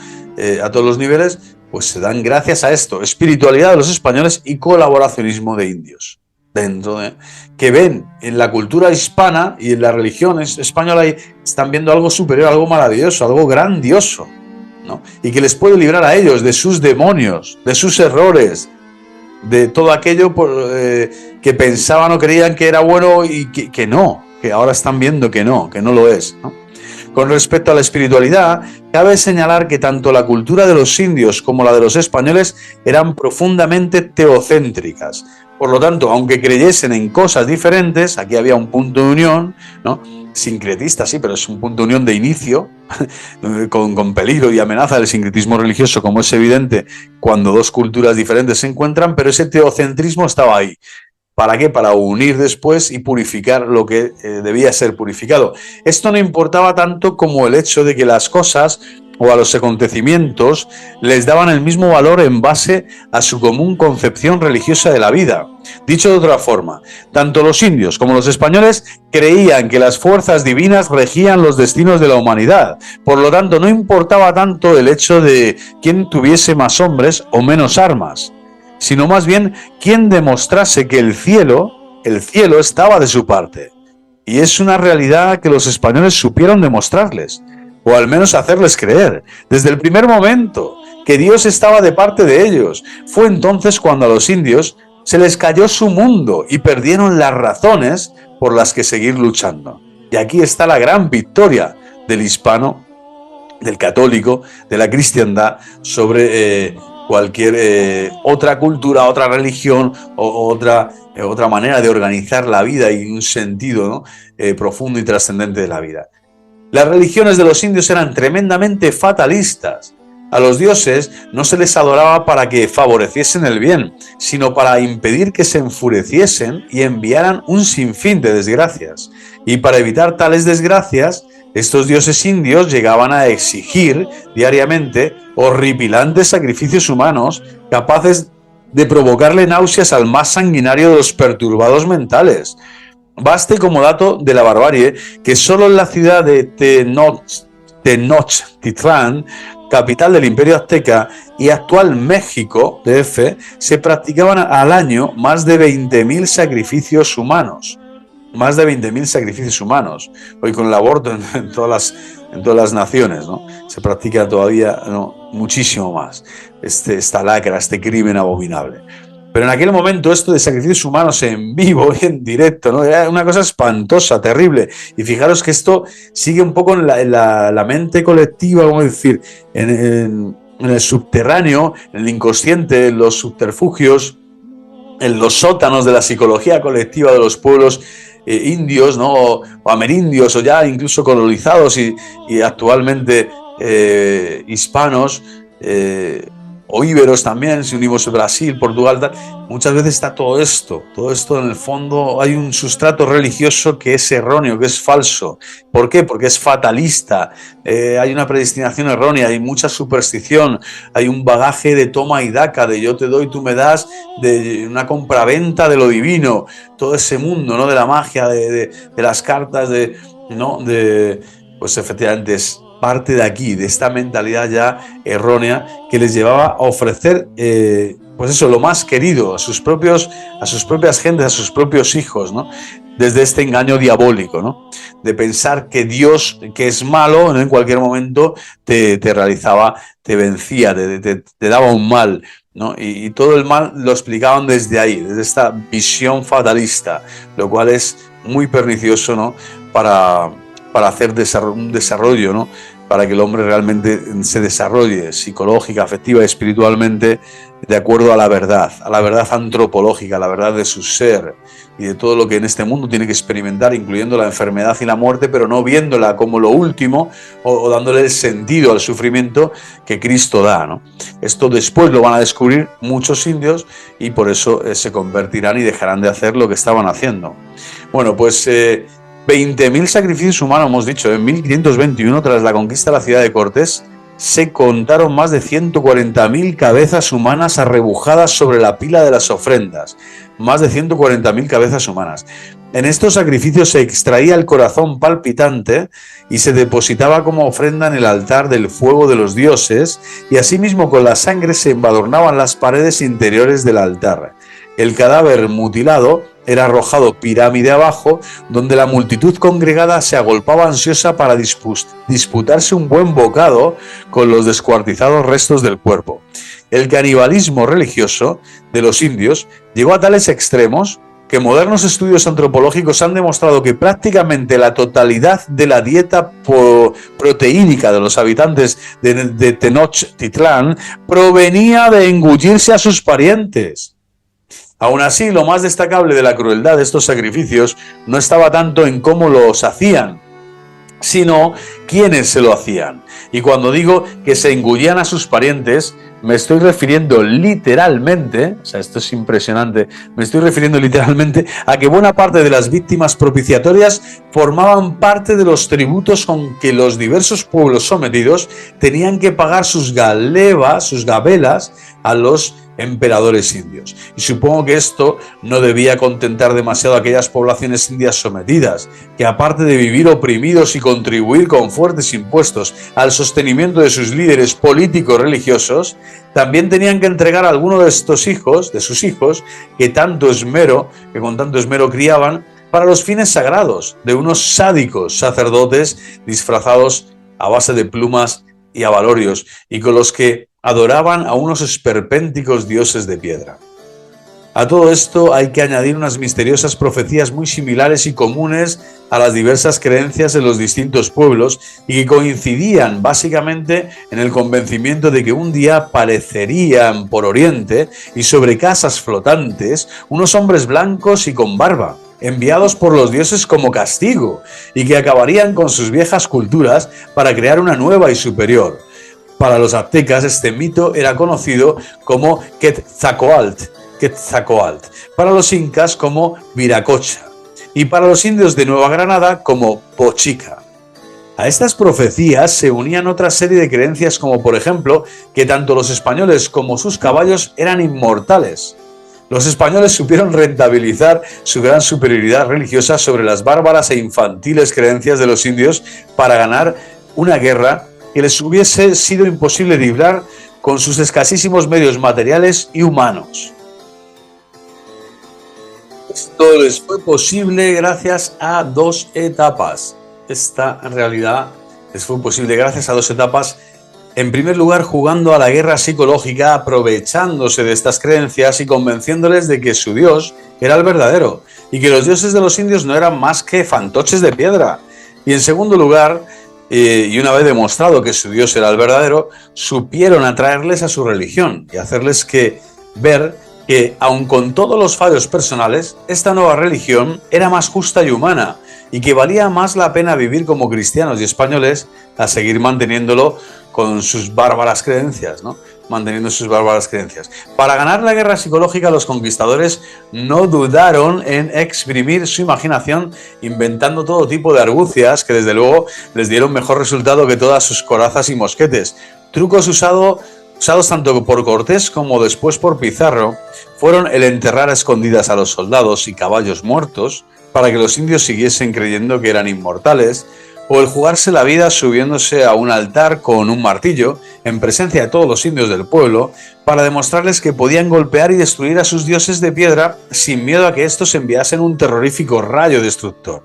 a todos los niveles, pues se dan gracias a esto: espiritualidad de los españoles y colaboracionismo de indios. Que ven en la cultura hispana y en la religión española, y están viendo algo superior, algo maravilloso, algo grandioso, ¿no? Y que les puede librar a ellos de sus demonios, de sus errores, de todo aquello que pensaban o creían que era bueno y que no, que ahora están viendo que no lo es, ¿no? Con respecto a la espiritualidad, cabe señalar que tanto la cultura de los indios como la de los españoles eran profundamente teocéntricas. Por lo tanto, aunque creyesen en cosas diferentes, aquí había un punto de unión, ¿no?, sincretista, sí, pero es un punto de unión de inicio, con peligro y amenaza del sincretismo religioso, como es evidente cuando 2 culturas diferentes se encuentran, pero ese teocentrismo estaba ahí. ¿Para qué? Para unir después y purificar lo que debía ser purificado. Esto no importaba tanto como el hecho de que las cosas o a los acontecimientos les daban el mismo valor en base a su común concepción religiosa de la vida. Dicho de otra forma, tanto los indios como los españoles creían que las fuerzas divinas regían los destinos de la humanidad. Por lo tanto, no importaba tanto el hecho de quién tuviese más hombres o menos armas, sino más bien quién demostrase que el cielo estaba de su parte. Y es una realidad que los españoles supieron demostrarles, o al menos hacerles creer, desde el primer momento, que Dios estaba de parte de ellos. Fue entonces cuando a los indios se les cayó su mundo y perdieron las razones por las que seguir luchando. Y aquí está la gran victoria del hispano, del católico, de la cristiandad sobre cualquier otra cultura, otra religión o otra manera de organizar la vida y un sentido, ¿no? Profundo y trascendente de la vida. Las religiones de los indios eran tremendamente fatalistas. A los dioses no se les adoraba para que favoreciesen el bien, sino para impedir que se enfureciesen y enviaran un sinfín de desgracias. Y para evitar tales desgracias, estos dioses indios llegaban a exigir diariamente horripilantes sacrificios humanos capaces de provocarle náuseas al más sanguinario de los perturbados mentales. Baste como dato de la barbarie que solo en la ciudad de Tenochtitlán, capital del Imperio Azteca y actual México, DF, se practicaban al año más de 20.000 sacrificios humanos. Más de 20.000 sacrificios humanos. Hoy con el aborto en todas las naciones, ¿no? Se practica todavía, ¿no?, muchísimo más esta lacra, este crimen abominable. Pero en aquel momento esto de sacrificios humanos en vivo y en directo, ¿no?, era una cosa espantosa, terrible. Y fijaros que esto sigue un poco en la mente colectiva, vamos a decir, en el subterráneo, en el inconsciente, en los subterfugios, en los sótanos de la psicología colectiva de los pueblos indios, ¿no?, o amerindios, o ya incluso colonizados y actualmente hispanos, o íberos también, si unimos Brasil, Portugal, tal. Muchas veces está todo esto en el fondo hay un sustrato religioso que es erróneo, que es falso. ¿Por qué? Porque es fatalista, hay una predestinación errónea, hay mucha superstición, hay un bagaje de toma y daca, de yo te doy, tú me das, de una compraventa de lo divino, todo ese mundo, ¿no?, de la magia, de las cartas, pues efectivamente es parte de aquí, de esta mentalidad ya errónea que les llevaba a ofrecer, pues eso, lo más querido a sus propias gentes, a sus propios hijos, ¿no?, desde este engaño diabólico, ¿no?, de pensar que Dios, que es malo, ¿no?, en cualquier momento te realizaba, te vencía, te daba un mal, ¿no? Y todo el mal lo explicaban desde ahí, desde esta visión fatalista, lo cual es muy pernicioso, ¿no?, para hacer un desarrollo, ¿no?, para que el hombre realmente se desarrolle psicológica, afectiva y espiritualmente de acuerdo a la verdad antropológica, a la verdad de su ser y de todo lo que en este mundo tiene que experimentar, incluyendo la enfermedad y la muerte, pero no viéndola como lo último o dándole el sentido al sufrimiento que Cristo da, ¿no? Esto después lo van a descubrir muchos indios y por eso se convertirán y dejarán de hacer lo que estaban haciendo. Bueno, pues 20.000 sacrificios humanos, hemos dicho. En 1521, tras la conquista de la ciudad de Cortés, se contaron más de 140.000 cabezas humanas arrebujadas sobre la pila de las ofrendas. Más de 140.000 cabezas humanas. En estos sacrificios se extraía el corazón palpitante y se depositaba como ofrenda en el altar del fuego de los dioses, y asimismo con la sangre se embadurnaban las paredes interiores del altar. El cadáver mutilado era arrojado pirámide abajo, donde la multitud congregada se agolpaba ansiosa para disputarse un buen bocado con los descuartizados restos del cuerpo. El canibalismo religioso de los indios llegó a tales extremos que modernos estudios antropológicos han demostrado que prácticamente la totalidad de la dieta proteínica de los habitantes de Tenochtitlán provenía de engullirse a sus parientes. Aún así, lo más destacable de la crueldad de estos sacrificios no estaba tanto en cómo los hacían, sino quiénes se lo hacían. Y cuando digo que se engullían a sus parientes, me estoy refiriendo literalmente, o sea, esto es impresionante, me estoy refiriendo literalmente a que buena parte de las víctimas propiciatorias formaban parte de los tributos con que los diversos pueblos sometidos tenían que pagar sus galevas, sus gabelas a los emperadores indios. Y supongo que esto no debía contentar demasiado a aquellas poblaciones indias sometidas, que aparte de vivir oprimidos y contribuir con fuertes impuestos al sostenimiento de sus líderes políticos religiosos, también tenían que entregar a alguno de estos hijos, de sus hijos, que con tanto esmero criaban, para los fines sagrados de unos sádicos sacerdotes disfrazados a base de plumas y abalorios, y con los que adoraban a unos esperpénticos dioses de piedra. A todo esto hay que añadir unas misteriosas profecías muy similares y comunes a las diversas creencias de los distintos pueblos y que coincidían básicamente en el convencimiento de que un día aparecerían por Oriente y sobre casas flotantes unos hombres blancos y con barba, enviados por los dioses como castigo, y que acabarían con sus viejas culturas para crear una nueva y superior. Para los aztecas este mito era conocido como Quetzalcóatl, para los incas como Viracocha y para los indios de Nueva Granada como Pochica. A estas profecías se unían otra serie de creencias como por ejemplo que tanto los españoles como sus caballos eran inmortales. Los españoles supieron rentabilizar su gran superioridad religiosa sobre las bárbaras e infantiles creencias de los indios para ganar una guerra que les hubiese sido imposible librar con sus escasísimos medios materiales y humanos. Esto les fue posible gracias a dos etapas. Esta, en realidad, les fue posible gracias a dos etapas. En primer lugar, jugando a la guerra psicológica, aprovechándose de estas creencias y convenciéndoles de que su Dios era el verdadero y que los dioses de los indios no eran más que fantoches de piedra. Y en segundo lugar, y una vez demostrado que su Dios era el verdadero, supieron atraerles a su religión y hacerles ver que, aun con todos los fallos personales, esta nueva religión era más justa y humana y que valía más la pena vivir como cristianos y españoles a seguir manteniéndolo con sus bárbaras creencias, ¿no? Manteniendo sus bárbaras creencias. Para ganar la guerra psicológica, los conquistadores no dudaron en exprimir su imaginación inventando todo tipo de argucias que desde luego les dieron mejor resultado que todas sus corazas y mosquetes. Trucos usados tanto por Cortés como después por Pizarro fueron el enterrar a escondidas a los soldados y caballos muertos para que los indios siguiesen creyendo que eran inmortales, o el jugarse la vida subiéndose a un altar con un martillo en presencia de todos los indios del pueblo para demostrarles que podían golpear y destruir a sus dioses de piedra sin miedo a que estos enviasen un terrorífico rayo destructor.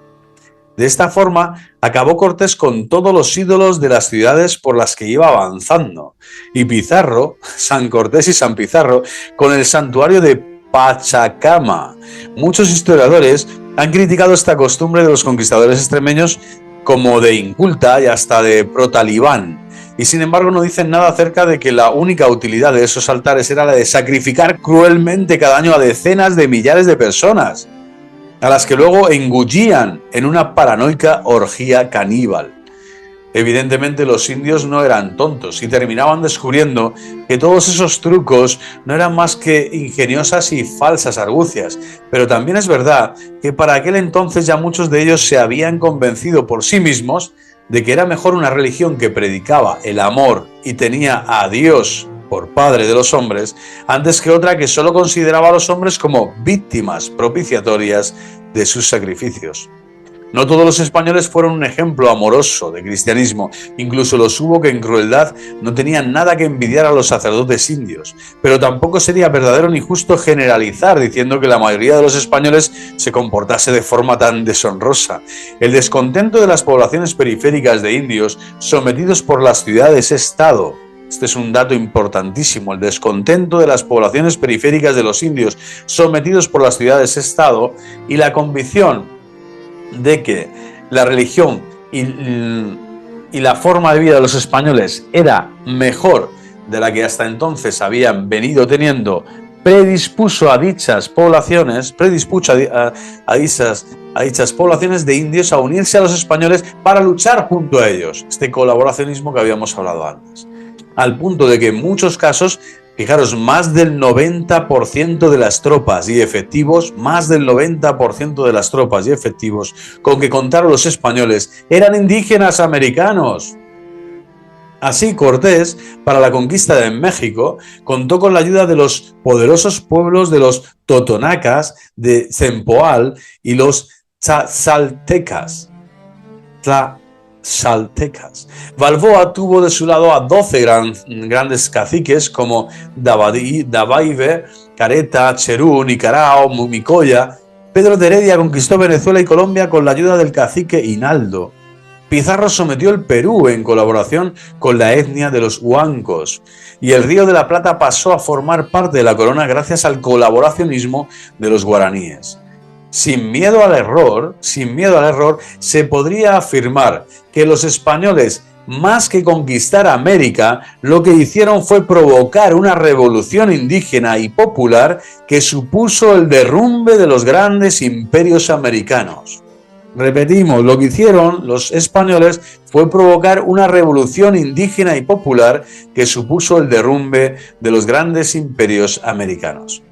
De esta forma acabó Cortés con todos los ídolos de las ciudades por las que iba avanzando, y Pizarro, San Cortés y San Pizarro, con el santuario de Pachacama. Muchos historiadores han criticado esta costumbre de los conquistadores extremeños como de inculta y hasta de pro-talibán, y sin embargo no dicen nada acerca de que la única utilidad de esos altares era la de sacrificar cruelmente cada año a decenas de millares de personas, a las que luego engullían en una paranoica orgía caníbal. Evidentemente los indios no eran tontos y terminaban descubriendo que todos esos trucos no eran más que ingeniosas y falsas argucias, pero también es verdad que para aquel entonces ya muchos de ellos se habían convencido por sí mismos de que era mejor una religión que predicaba el amor y tenía a Dios por padre de los hombres, antes que otra que solo consideraba a los hombres como víctimas propiciatorias de sus sacrificios. No todos los españoles fueron un ejemplo amoroso de cristianismo, incluso los hubo que en crueldad no tenían nada que envidiar a los sacerdotes indios, pero tampoco sería verdadero ni justo generalizar diciendo que la mayoría de los españoles se comportase de forma tan deshonrosa. El descontento de las poblaciones periféricas de indios sometidos por las ciudades-estado, este es un dato importantísimo, el descontento de las poblaciones periféricas de los indios sometidos por las ciudades-estado y la convicción de que la religión y la forma de vida de los españoles era mejor de la que hasta entonces habían venido teniendo, predispuso a dichas poblaciones, a dichas poblaciones de indios a unirse a los españoles para luchar junto a ellos, este colaboracionismo que habíamos hablado antes. al punto de que en muchos casos, fijaros, más del 90% de las tropas y efectivos, más del 90% de las tropas y efectivos con que contaron los españoles eran indígenas americanos. Así, Cortés, para la conquista de México, contó con la ayuda de los poderosos pueblos de los totonacas, de Zempoal y los tzaltecas. Balboa tuvo de su lado a 12 grandes caciques como Dabaibe, Careta, Cherú, Nicarao, Mumicoya. Pedro de Heredia conquistó Venezuela y Colombia con la ayuda del cacique Hinaldo. Pizarro sometió el Perú en colaboración con la etnia de los huancos, y el Río de la Plata pasó a formar parte de la corona gracias al colaboracionismo de los guaraníes. Sin miedo al error, se podría afirmar que los españoles, más que conquistar América, lo que hicieron fue provocar una revolución indígena y popular que supuso el derrumbe de los grandes imperios americanos. Repetimos, lo que hicieron los españoles fue provocar una revolución indígena y popular que supuso el derrumbe de los grandes imperios americanos.